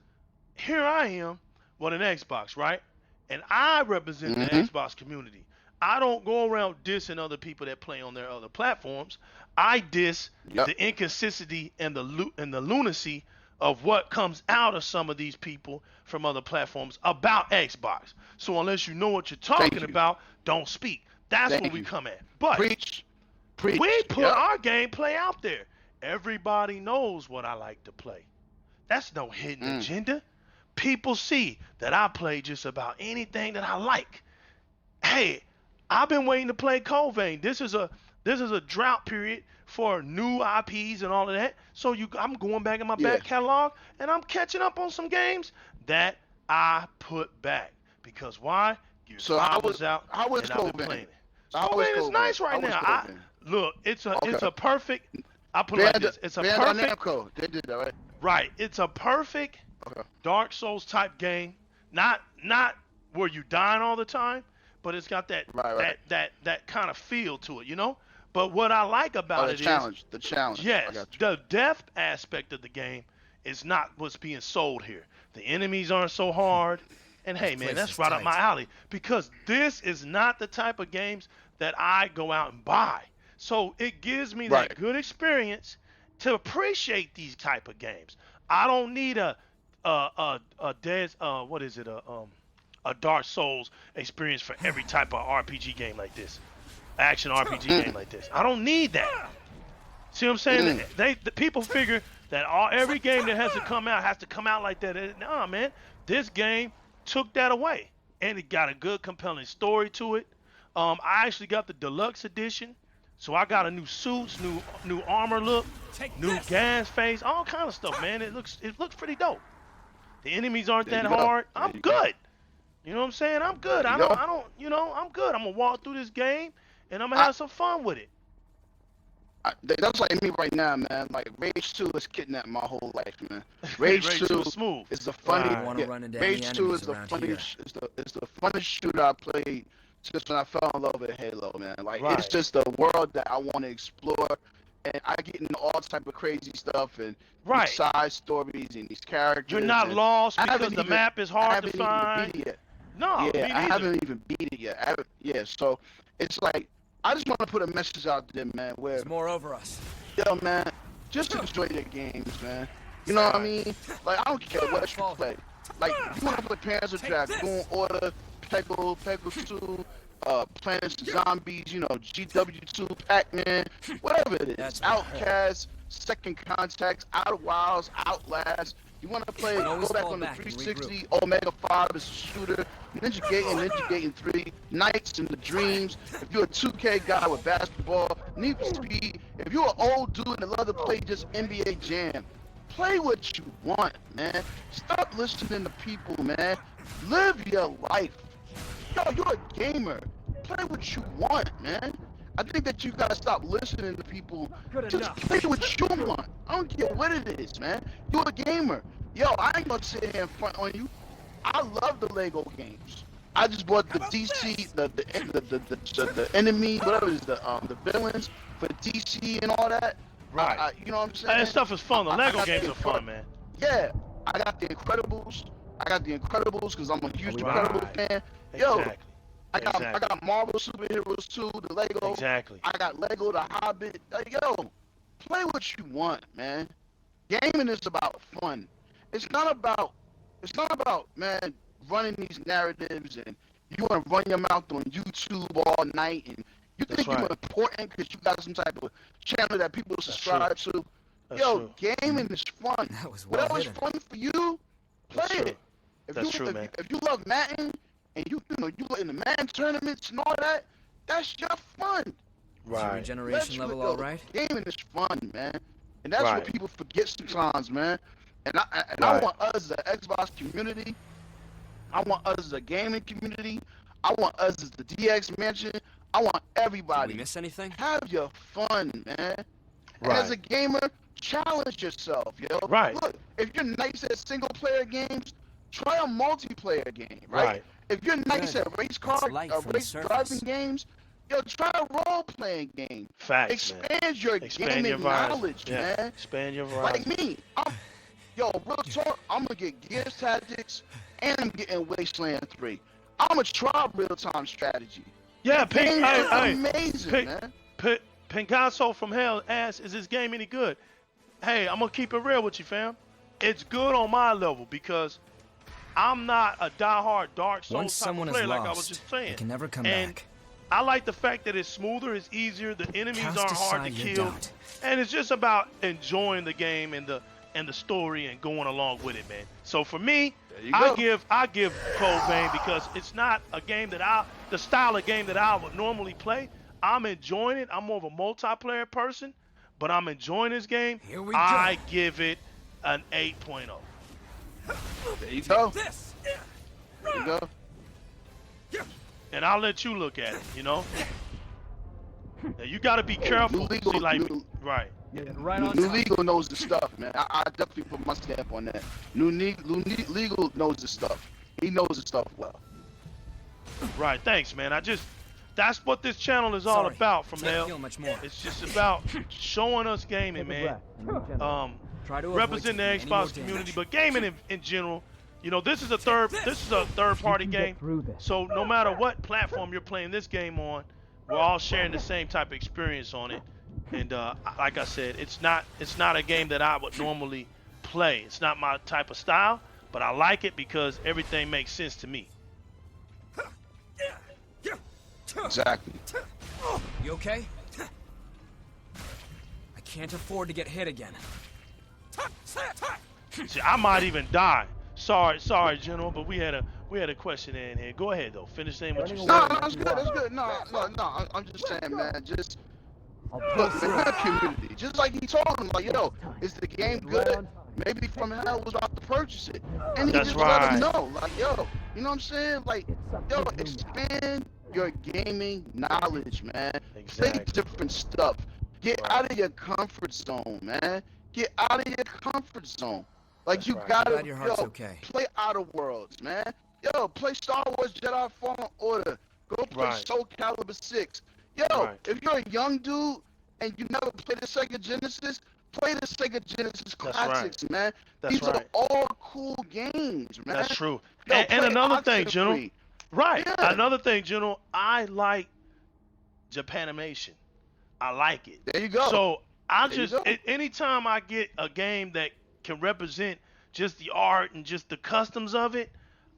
here I am with an Xbox, right? And I represent the Xbox community. I don't go around dissing other people that play on their other platforms. I diss the inconsistency and the lunacy of what comes out of some of these people from other platforms about Xbox. So unless you know what you're talking about, don't speak. That's where we come at. But Preach. we put our gameplay out there. Everybody knows what I like to play. That's no hidden agenda. People see that I play just about anything that I like. Hey, I've been waiting to play Cold Vein. This is a drought period for new IPs and all of that. So I'm going back in my back catalog and I'm catching up on some games that I put back. Because why? Gears 5 was out and I've been playing it. Cold Vein is nice right now. Look, it's a perfect. I put it like this. It's a perfect. They did that, right? Right. It's a perfect Dark Souls type game. Not where you dying all the time, but it's got that that kind of feel to it, you know? But what I like about it is the challenge. Yes, the depth aspect of the game is not what's being sold here. The enemies aren't so hard. And hey, man, that's right up my alley because this is not the type of games that I go out and buy. So it gives me that good experience to appreciate these type of games. I don't need a Dark Souls experience for every type of RPG game like this, action RPG game like this. I don't need that. See what I'm saying? The people figure that every game that has to come out like that. Nah, man, this game took that away, and it got a good, compelling story to it. I actually got the deluxe edition, so I got a new suits, new armor look, new gas face, all kind of stuff, man. It looks pretty dope. The enemies aren't that hard. I'm good. You know what I'm saying? I'm good. I'm good. I'm gonna walk through this game and I'm gonna have some fun with it. That's like me right now, man. Like Rage 2 has kidnapped my whole life, man. Rage 2 is smooth. Is the funny. Rage 2 is the funniest. It's the funnest shooter I played since when I fell in love with Halo, man. Like it's just the world that I want to explore, and I get into all type of crazy stuff and these side stories and these characters. You're not lost because the map is hard to find. No, I haven't even beat it yet. So it's like I just want to put a message out there, man. Where there's more over us. Yo, man, just enjoy the games, man. You know what I mean? Like I don't care what you play. Like if you want to play Panzer Dragoon, Goon Order, Peggle 2, Plants and Zombies, you know, GW2, Pac-Man, whatever it is. Outcast, Second Contact, Outer Wilds, Outlast. You want to play, go back on the 360, Omega 5 as a shooter, Ninja Gaiden 3, Nights and the Dreams. If you're a 2K guy with basketball, Need for Speed. If you're an old dude that love to play just NBA Jam, play what you want, man. Stop listening to people, man. Live your life. Yo, you're a gamer. Play what you want, man. I think that you gotta stop listening to people. Just play what you want. I don't care what it is, man. You're a gamer. Yo, I ain't gonna sit here in front on you. I love the Lego games. I just bought the DC, the enemy, whatever it is, the villains for DC and all that. Right. You know what I'm saying? That stuff is fun. The Lego games are fun, man. Yeah, I got the Incredibles. Because I'm a huge Incredibles fan. Yo, I got Marvel superheroes too, the Lego. Exactly. I got Lego, the Hobbit. Yo, play what you want, man. Gaming is about fun. It's not about, man, running these narratives and you want to run your mouth on YouTube all night and you think you're important because you got some type of channel that people subscribe to. Yo, gaming is fun. Whatever's fun for you, play it. If you love Madden and you in the Madden tournaments and all that, that's your fun. Right. Regeneration level, all right. Gaming is fun, man, and that's what people forget sometimes, man. And I want us as an Xbox community. I want us as a gaming community. I want us as the DX Mansion. I want everybody. Did we miss anything? Have your fun, man. And as a gamer, challenge yourself, yo. Right. Look, if you're nice at single player games, try a multiplayer game, right? If you're nice at race driving games, Yo, try a role-playing game. Facts, man. Expand your Expand gaming your horizon. knowledge, Yeah. man. Expand your horizon. Like me, real talk, I'm gonna get Gears Tactics, and I'm getting Wasteland 3. I'm gonna try real-time strategy. Yeah, Game is amazing, man. man. Pincasso from Hell asks, is this game any good? Hey, I'm gonna keep it real with you, fam. It's good on my level because I'm not a diehard Dark Souls Once type someone of is player like lost, I was just saying. they can never come and back. I like the fact that it's smoother, it's easier, the enemies Cast aren't hard to aside your kill, doubt. and it's just about enjoying the game and the story and going along with it, man. So for me, I give Code Vein because it's not a game that the style of game that I would normally play. I'm enjoying it. I'm more of a multiplayer person, but I'm enjoying this game. Here we go. I give it an 8.0. There you go. There you go. And I'll let you look at it, you know? Now, you got to be careful. New See, like, Legal- right. New Legal knows the stuff, man. I definitely put my stamp on that. New Legal knows the stuff. He knows the stuff well. Right, thanks, man. That's what this channel is all Sorry, about from can't hell. feel much more. It's just about showing us gaming, man. Try to avoid Representing the taking any more Xbox community, damage. but gaming in general. You know, this is a third party game. So no matter what platform you're playing this game on, we're all sharing the same type of experience on it. And like I said, it's not a game that I would normally play. It's not my type of style, but I like it because everything makes sense to me. Exactly. You okay? I can't afford to get hit again. See, I might even die. Sorry, General, but we had a question in here. Go ahead though. Finish saying what you said. No, that's good. That's good. No. I'm just saying, man. Just look, man, we're a community. Just like he told him, like, yo, is the game good? Maybe From Hell was about to purchase it, and he That's just right. let him know, like, yo, you know what I'm saying? Like, yo, expand your gaming knowledge, man. Play Exactly. different stuff. Get out of your comfort zone, man. Get out of your comfort zone. Like, That's you right. gotta, Glad your heart's okay. play Outer Worlds, man. Yo, play Star Wars Jedi Fallen Order. Go play Right. Soul Calibur 6. Yo, Right. if you're a young dude and you never played the Sega Genesis, play the Sega Genesis That's classics, man. That's These right. are all cool games, man. That's true. Yo, And play another thing, General. Oxenfree. Right. Yeah. Another thing, General. I like Japanimation. I like it. There you go. So I There you just go. anytime I get a game that can represent just the art and just the customs of it,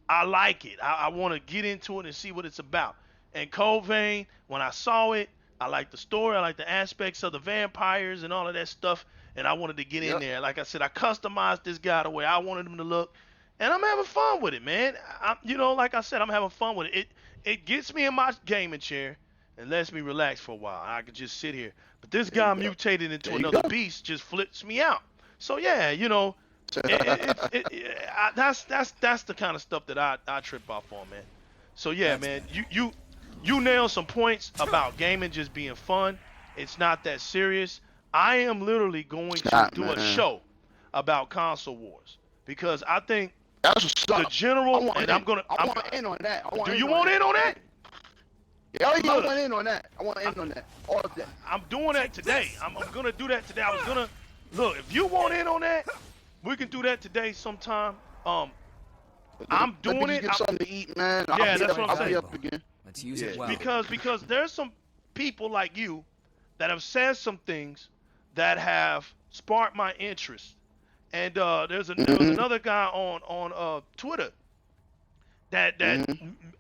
I like it. I want to get into it and see what it's about. And Code Vein, when I saw it, I like the story, I like the aspects of the vampires and all of that stuff, and I wanted to get in Yep. there. Like I said, I customized this guy the way I wanted him to look, and I'm having fun with it, man. Like I said, I'm having fun with it. It gets me in my gaming chair and lets me relax for a while. I could just sit here. But this guy you go. mutated into There you another go. beast just flips me out. So yeah, that's the kind of stuff that I trip off on, man. So yeah, man, you nailed some points about gaming just being fun. It's not that serious. I am literally going to not, do a man. show about console wars because I think That's what's the up. general I want and in. I'm gonna. I want in on that. Do you want in on that? Yeah, I Look. want in on that. I want in on that. All of that. I'm doing that today. I'm gonna do that today. I was gonna look if you want in on that, we can do that today sometime. I'm doing Let me it. just get something to eat, man. Yeah, that's what I'm I'll be saying. up again. Let's use it Yeah. well. Because there's some people like you that have said some things that have sparked my interest. And there was another guy on Twitter that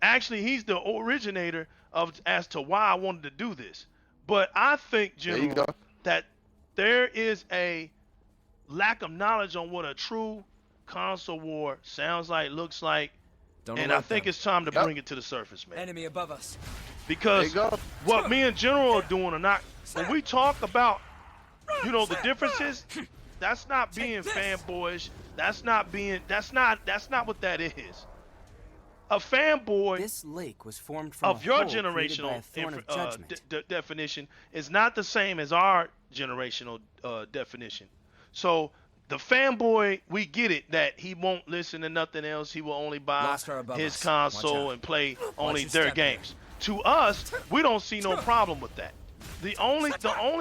actually he's the originator of as to why I wanted to do this. But I think, There you General, go. that there is a lack of knowledge on what a true console war sounds like, looks like, Don't and I alert think them. it's time to Yep. bring it to the surface, man. Enemy above us. Because There you go. what me and General are doing or not, when we talk about, the differences, that's not being fanboyish. That's not what that is. A fanboy This lake was formed from of a your hole created by generational a thorn of judgment. definition is not the same as our generational definition. So the fanboy, we get it that he won't listen to nothing else. He will only buy Lost her above his us. Watch console out. and play only your their step there. games. to us, we don't see no problem with that. The only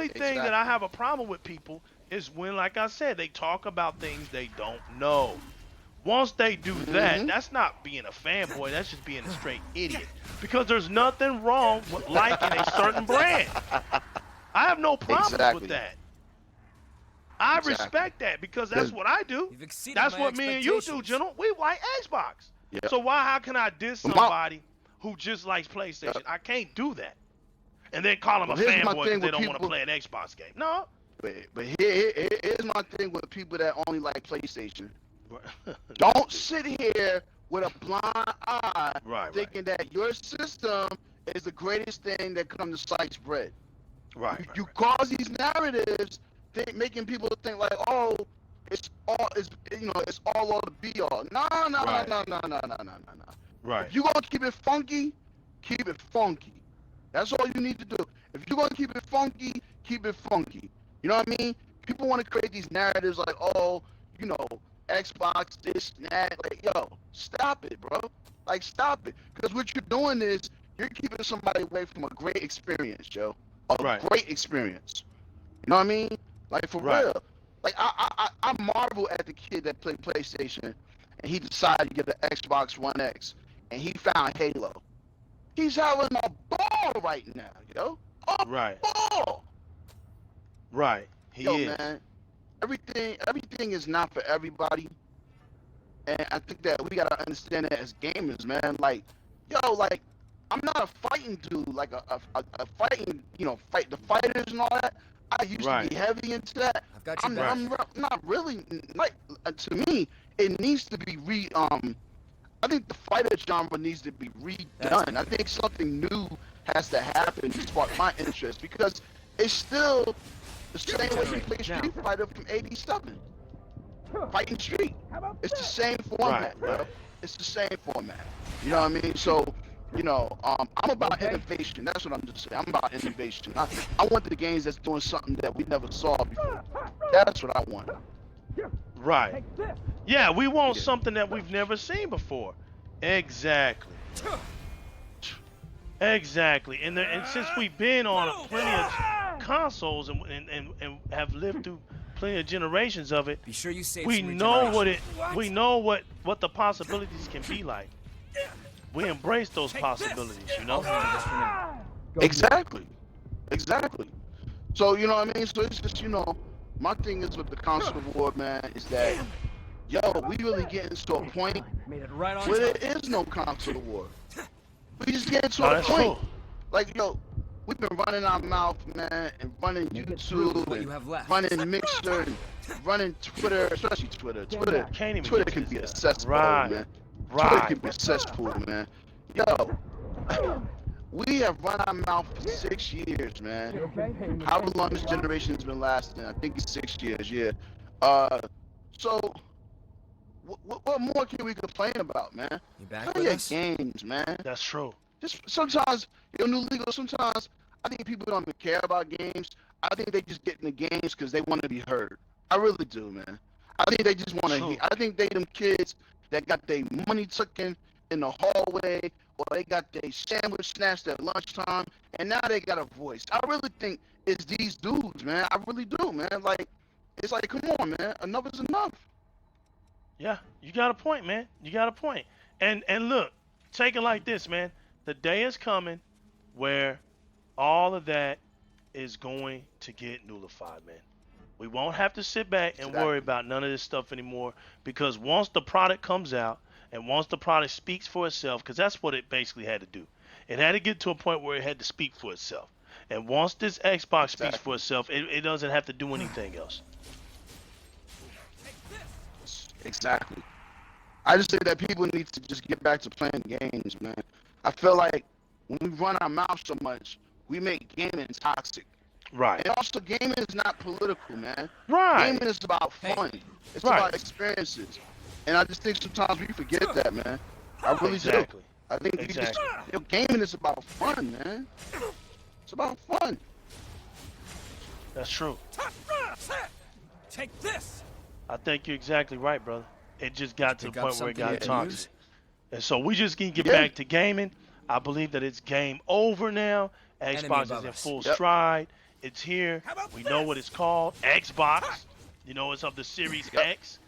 thing that I have a problem with people is when, like I said, they talk about things they don't know. Once they do that, that's not being a fanboy. That's just being a straight idiot. Because there's nothing wrong with liking a certain brand. I have no problem with that. I respect that because that's what I do. That's what me and you do, General. We like Xbox. Yep. So how can I diss somebody who just likes PlayStation? I can't do that. And then call them a fanboy because they don't want to play an Xbox game. No. But here's my thing with people that only like PlayStation. Don't sit here with a blind eye thinking that your system is the greatest thing that comes to sliced bread. You cause these narratives making people think like, oh, it's all the be all. No. Right. If you're gonna keep it funky, keep it funky. That's all you need to do. If you're gonna keep it funky, keep it funky. You know what I mean? People want to create these narratives like, oh, Xbox, this, and that. Like, yo, stop it, bro. Like, stop it. Because what you're doing is you're keeping somebody away from a great experience, yo. Great experience. You know what I mean? Like, for real. Like, I marvel at the kid that played PlayStation and he decided to get the Xbox One X and he found Halo. He's having a ball right now, yo. A ball. Right. He is. Man, everything is not for everybody. And I think that we gotta understand that as gamers, man. Like, yo, like, I'm not a fighting dude, like a fighting, fight the fighters and all that. I used to be heavy into that. I've got you I'm not really, like, to me, it needs to be I think the fighter genre needs to be redone. I think something new has to happen to spark my interest because it's still the same way we play Street Fighter from '87. Fighting Street. It's the same format, bro. It's the same format. You know what I mean? So, I'm about innovation. That's what I'm just saying. I'm about innovation. I want the games that's doing something that we never saw before. That's what I want. Right. Yeah, we want something that we've never seen before. Exactly. Exactly. And since we've been on plenty of consoles and have lived through plenty of generations of it, be sure you save we know what the possibilities can be like. We embrace those possibilities, Exactly. So, you know what I mean? So it's just, my thing is with the console war, man, is that, yo, we really getting to a point where there is no console war. We just getting to a point. Like, yo, we've been running our mouth, man, and running YouTube, and running Mixer, and running Twitter, especially Twitter. Twitter can be a cesspool, man. Twitter can be a cesspool, man. Yo, we have run our mouth for 6 years, man. However long this generation has been lasting, I think it's 6 years, yeah. So, what more can we complain about, man? You back Play with your us? games, man. That's true. Just sometimes, New Legal, sometimes I think people don't even care about games. I think they just get in the games because they want to be heard. I really do, man. I think they just want to. I think they them kids that got their money taken in the hallway, or they got their sandwich snatched at lunchtime, and now they got a voice. I really think it's these dudes, man. I really do, man. Like, it's like, come on, man. Enough is enough. Yeah, you got a point, man. You got a point. And look, take it like this, man. The day is coming where all of that is going to get nullified, man. We won't have to sit back and worry about none of this stuff anymore, because once the product comes out and once the product speaks for itself, because that's what it basically had to do. It had to get to a point where it had to speak for itself. And once this Xbox speaks for itself, it doesn't have to do anything else. Exactly. I just say that people need to just get back to playing games, man. I feel like when we run our mouth so much, we make gaming toxic. Right. And also, gaming is not political, man. Right. Gaming is about fun. It's about experiences. And I just think sometimes we forget that, man. I really do. I think we just, gaming is about fun, man. It's about fun. That's true. Take this. I think you're exactly right, brother. It just got to the point where it got toxic. And so we just can get back to gaming. I believe that it's game over now. Enemy Xbox is above in us. full Yep. stride. It's here. How about We know what it's called. Xbox. You know, it's of the Series Yep. X,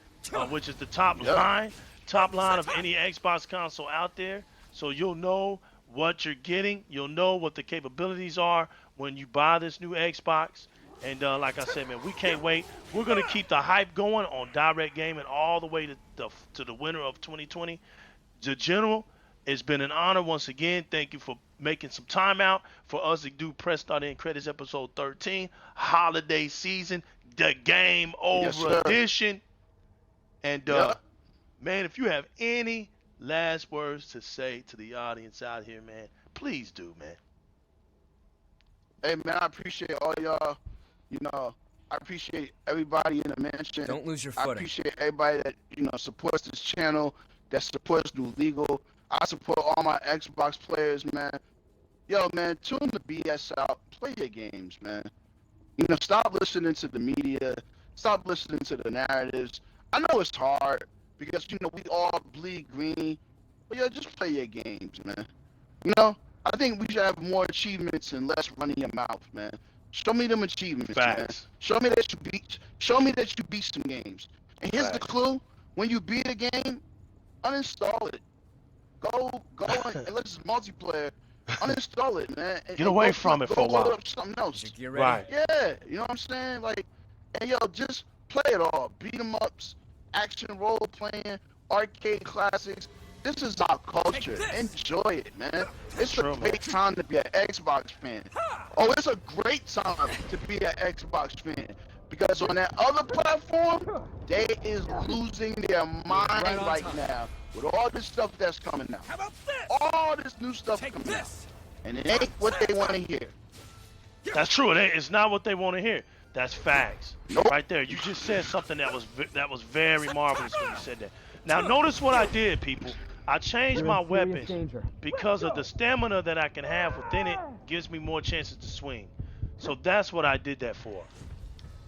which is the top Yep. line of any Xbox console out there. So you'll know what you're getting. You'll know what the capabilities are when you buy this new Xbox. And like I said, man, we can't wait. We're gonna keep the hype going on Di-RREC Gaming all the way to the winter of 2020. The General, it's been an honor once again. Thank you for making some time out for us to do Press Start in Credits episode 13, holiday season, the Game Yes, Over sir. edition. And Yep. man, if you have any last words to say to the audience out here, man, please do, man. Hey, man, I appreciate all y'all. I appreciate everybody in the mansion. Don't lose your I footing. appreciate everybody that, supports this channel, that supports New Legal. I support all my Xbox players, man. Yo, man, tune the BS out. Play your games, man. Stop listening to the media. Stop listening to the narratives. I know it's hard because, we all bleed green. But, yo, just play your games, man. I think we should have more achievements and less running your mouth, man. Show me them achievements, man. Facts. Show me that you beat some games. And here's the Facts. clue: when you beat a game, uninstall it. Go and let this multiplayer. Uninstall it, man. And Get away go from it for a load while. up something else. Is your gear ready? Right. Yeah, you know what I'm saying? Like, and yo, just play it all. Beat 'em ups, action role playing, arcade classics. This is our culture. Take this. Enjoy it, man. It's True, a great time to be an Xbox fan. Oh, it's a great time to be an Xbox fan. Because on that other platform, they is losing their mind Right on right time. now with all this stuff that's coming out. How about this? All this new stuff Take coming out. this. And it ain't what they want to hear. That's true. It's not what they want to hear. That's facts. Nope. Right there. You just said something that was very marvelous when you said that. Now notice what I did, people. I changed my weapons because of the stamina that I can have within it gives me more chances to swing. So that's what I did that for.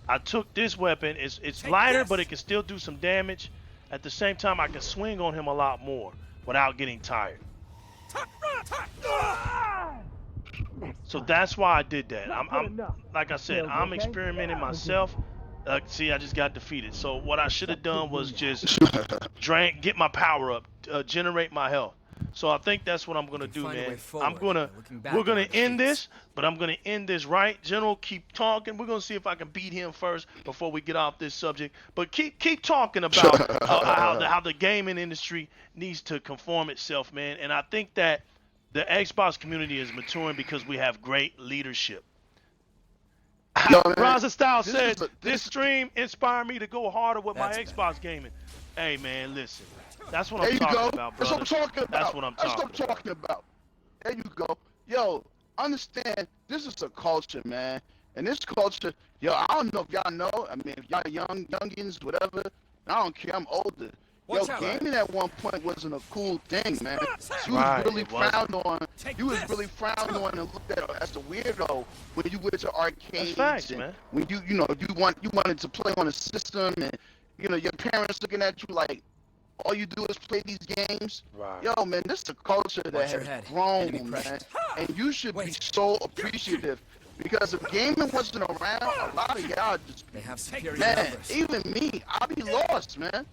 I took this weapon. It's Take lighter, this. but it can still do some damage. At the same time, I can swing on him a lot more without getting tired. So that's why I did that. I'm like I said, I'm experimenting myself. See, I just got defeated. So what I should have done was just get my power up, generate my health. So I think that's what I'm gonna do, find a way man. forward We're by looking back gonna on our end defeats. this, but I'm gonna end this right. General, keep talking. We're gonna see if I can beat him first before we get off this subject. But keep talking about how the gaming industry needs to conform itself, man. And I think that the Xbox community is maturing because we have great leadership. Yo, man, Raza Style this said, is a- this stream inspired me to go harder with my That's Xbox gaming. Hey, man, listen. That's what There I'm you talking go. about, That's brother. what I'm talking about. That's what I'm That's what I'm talking about. talking about. There you go. Yo, understand, this is a culture, man. And this culture, yo, I don't know if y'all know. I mean, if y'all youngins, whatever, I don't care. I'm older. Watch Yo, out. gaming at one point wasn't a cool thing, man. You Right, was really it wasn't. frowned on. Take You was this. really frowned on and looked at as a weirdo when you went to arcades. facts, and man. when you wanted to play on a system, and your parents looking at you like, all you do is play these games. Right. Yo, man, this is a culture that Watch your has head. grown, Enemy man. present. And you should be Wait. so appreciative. Because if gaming wasn't around, a lot of y'all just, They have superior man, numbers. even me, I'll be lost, man.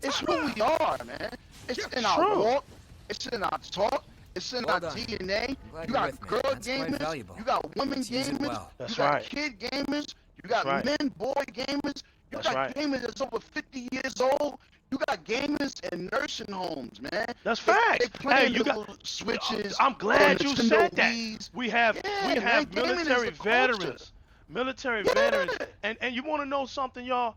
It's who we are, man. It's in our True. walk. It's in our talk. It's in Well our done. DNA. glad You you're got with me. girl That's quite gamers. valuable. You got women Let's use it gamers. well. That's You got right. kid gamers. You got right. men, boy gamers. You That's got right. gamers that's over 50 years old. You got gamers in nursing homes, man. That's They facts. playing Hey, you got. little switches. I'm glad on you Nintendo said that. Wiis. We have Yeah, man, gaming is military a culture. veterans, military Yeah. veterans, and you want to know something, y'all?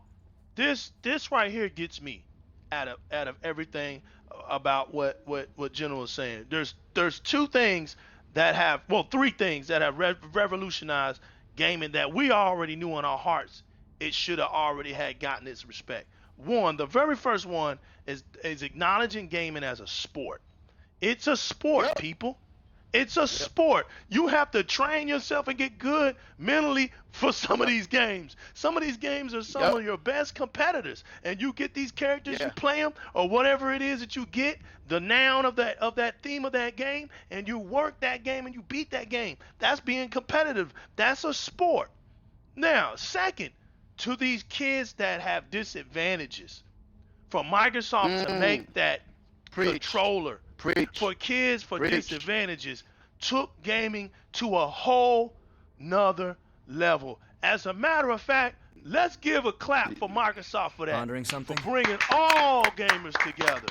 This right here gets me out of everything about what General is saying. There's two things that have, well, three things that have revolutionized gaming that we already knew in our hearts it should have already had gotten its respect. One, the very first one is acknowledging gaming as a sport. It's a sport, Yep. people. It's a sport. You have to train yourself and get good mentally for some of these games. Some of these games are some of your best competitors, and you get these characters, you play them, or whatever it is that you get, the noun of that theme of that game, and you work that game and you beat that game. That's being competitive. That's a sport. Now, second, to these kids that have disadvantages, for Microsoft to make that controller for kids for disadvantages took gaming to a whole nother level. As a matter of fact, let's give a clap for Microsoft for that. Pondering something? For bringing all gamers together.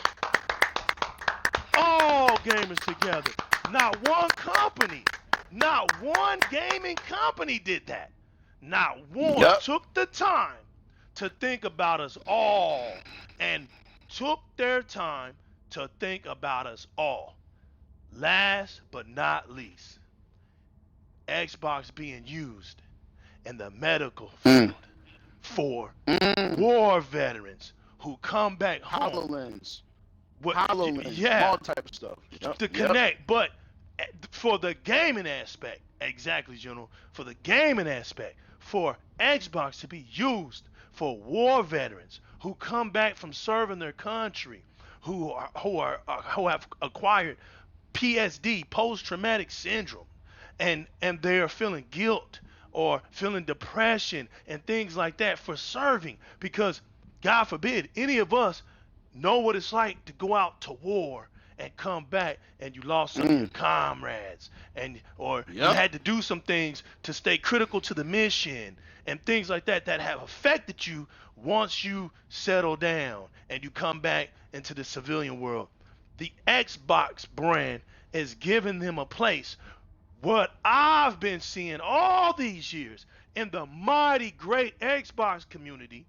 All gamers together. Not one company, not one gaming company did that. Not one took the time to think about us all and took their time to think about us all. Last but not least, Xbox being used in the medical field for war veterans who come back home. HoloLens, all type of stuff. To connect, but for the gaming aspect, exactly, General, for the gaming aspect, for Xbox to be used for war veterans who come back from serving their country, who have acquired PSD, post-traumatic syndrome, and they are feeling guilt or feeling depression and things like that for serving, because God forbid any of us know what it's like to go out to war and come back and you lost some of your comrades, or you had to do some things to stay critical to the mission and things like that that have affected you once you settle down and you come back into the civilian world. The Xbox brand is giving them a place. What I've been seeing all these years in the mighty great Xbox community,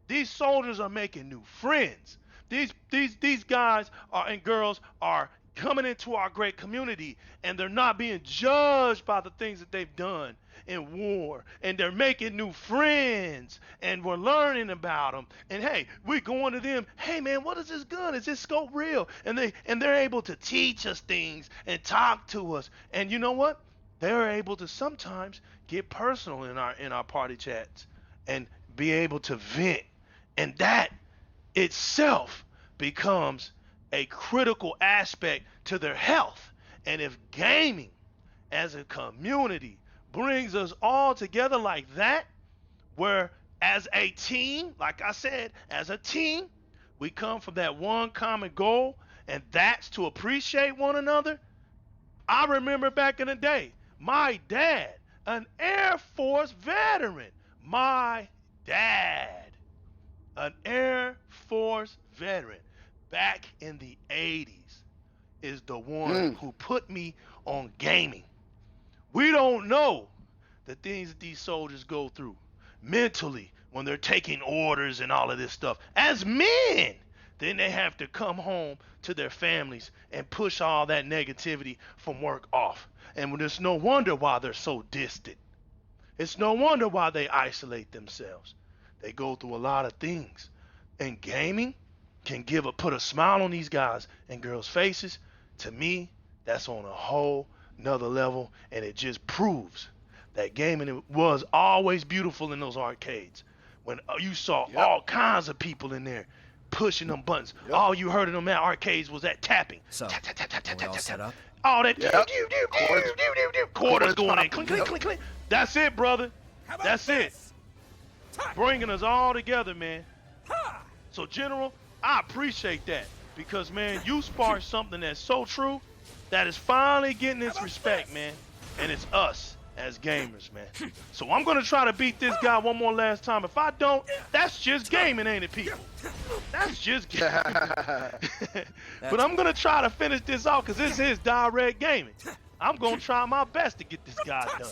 these soldiers are making new friends. These guys and girls are coming into our great community, and they're not being judged by the things that they've done in war, and they're making new friends, and we're learning about them. And hey, we're going to them, hey man, what is this gun? Is this scope real? And they're able to teach us things and talk to us. And you know what? They're able to sometimes get personal in our party chats and be able to vent. And that itself becomes a critical aspect to their health. And if gaming as a community brings us all together like that, where as a team, like I said, as a team, we come from that one common goal, and that's to appreciate one another. I remember back in the day, my dad, an Air Force veteran, my dad, an Air Force veteran back in the 80s, is the one who put me on gaming. We don't know the things that these soldiers go through mentally when they're taking orders and all of this stuff. As men, then they have to come home to their families and push all that negativity from work off. And it's no wonder why they're so distant. It's no wonder why they isolate themselves. They go through a lot of things. And gaming can put a smile on these guys and girls' faces. To me, that's on a whole nother level, and it just proves that gaming was always beautiful in those arcades. When you saw all kinds of people in there pushing them buttons. All you heard of them at arcades was that tapping. So, are we all set up? All that quarters going in. Clink, clink, clink, clink. That's it, brother. That's it. Bringing us all together, man. So, General, I appreciate that, because, man, you sparked something that's so true that is finally getting its respect, man. And it's us as gamers, man. So I'm going to try to beat this guy one more last time. If I don't, that's just gaming, ain't it, people? That's just gaming. But I'm going to try to finish this off, because this is Di-RREC Gaming. I'm going to try my best to get this guy done.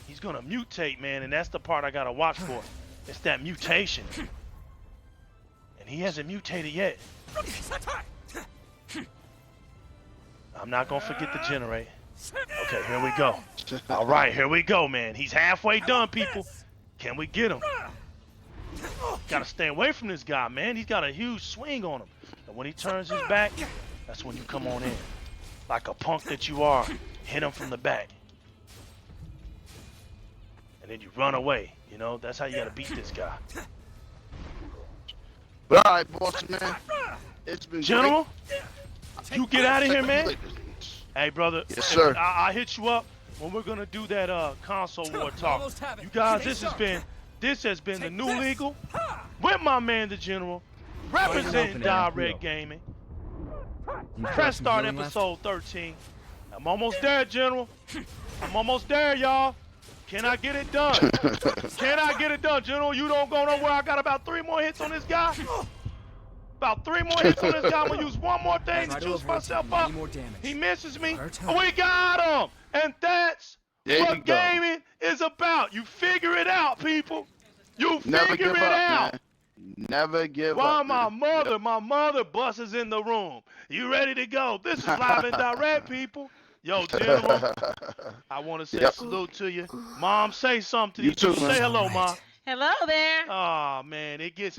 He's going to mutate, man, and that's the part I got to watch for. It's that mutation. And he hasn't mutated yet. I'm not going to forget to generate. Okay, here we go. All right, here we go, man. He's halfway done, people. Can we get him? gotta stay away from this guy, man. He's got a huge swing on him. And when he turns his back, that's when you come on in. Like a punk that you are, hit him from the back. And then you run away. You know, that's how you gotta beat this guy. But all right, boss man. It's been General, great. you get out of here, man. Hey, brother. Yes, sir. I hit you up when we're gonna do that console war talk. You guys, this has been the new legal with my man, the General, representing Di-RREC Gaming. Press start episode 13. I'm almost there, General. I'm almost there, y'all. Can I get it done? Can I get it done, General? You don't go nowhere. I got about 3 more hits on this guy. About 3 more hits on this guy. I'm gonna use one more thing to juice myself up. He misses me. We got him. And that's what gaming is about. You figure it out, people. You figure it out. Man. Never give While up. my mother buses in the room. You ready to go? This is live and direct, people. Yo, General, I want to say salute to you. Mom, say something to you. too, Say hello, Mom. Hello there. Oh man, it gets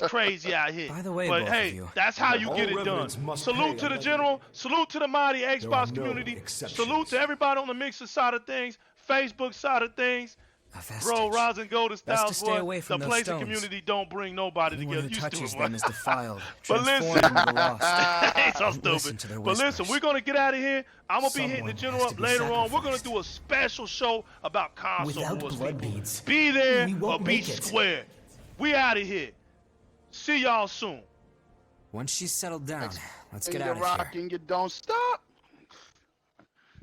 crazy out here. By the way, but both hey, of you, that's how you all get it done. residents must Salute pay to the a General. Salute to the mighty Xbox no community. exceptions. Salute to everybody on the Mixer side of things, Facebook side of things. a vestige. Bro, Rise and Go to Best to Styles, stay away boy. from The those place stones. and community don't bring nobody Anyone together. who You touches stupid. them is defiled, But transformed listen. into the lost. Ain't so Listen stupid. to their But listen, whispers. we're gonna get out of here. I'm gonna be hitting the Someone General has up to be later on. We're gonna sacrificed. do a special show about console Without wars. blood people. beads, Be there we or won't be make it. square. We out of here. See y'all soon. Once she's settled down, let's get And out you of here. rock and you don't stop.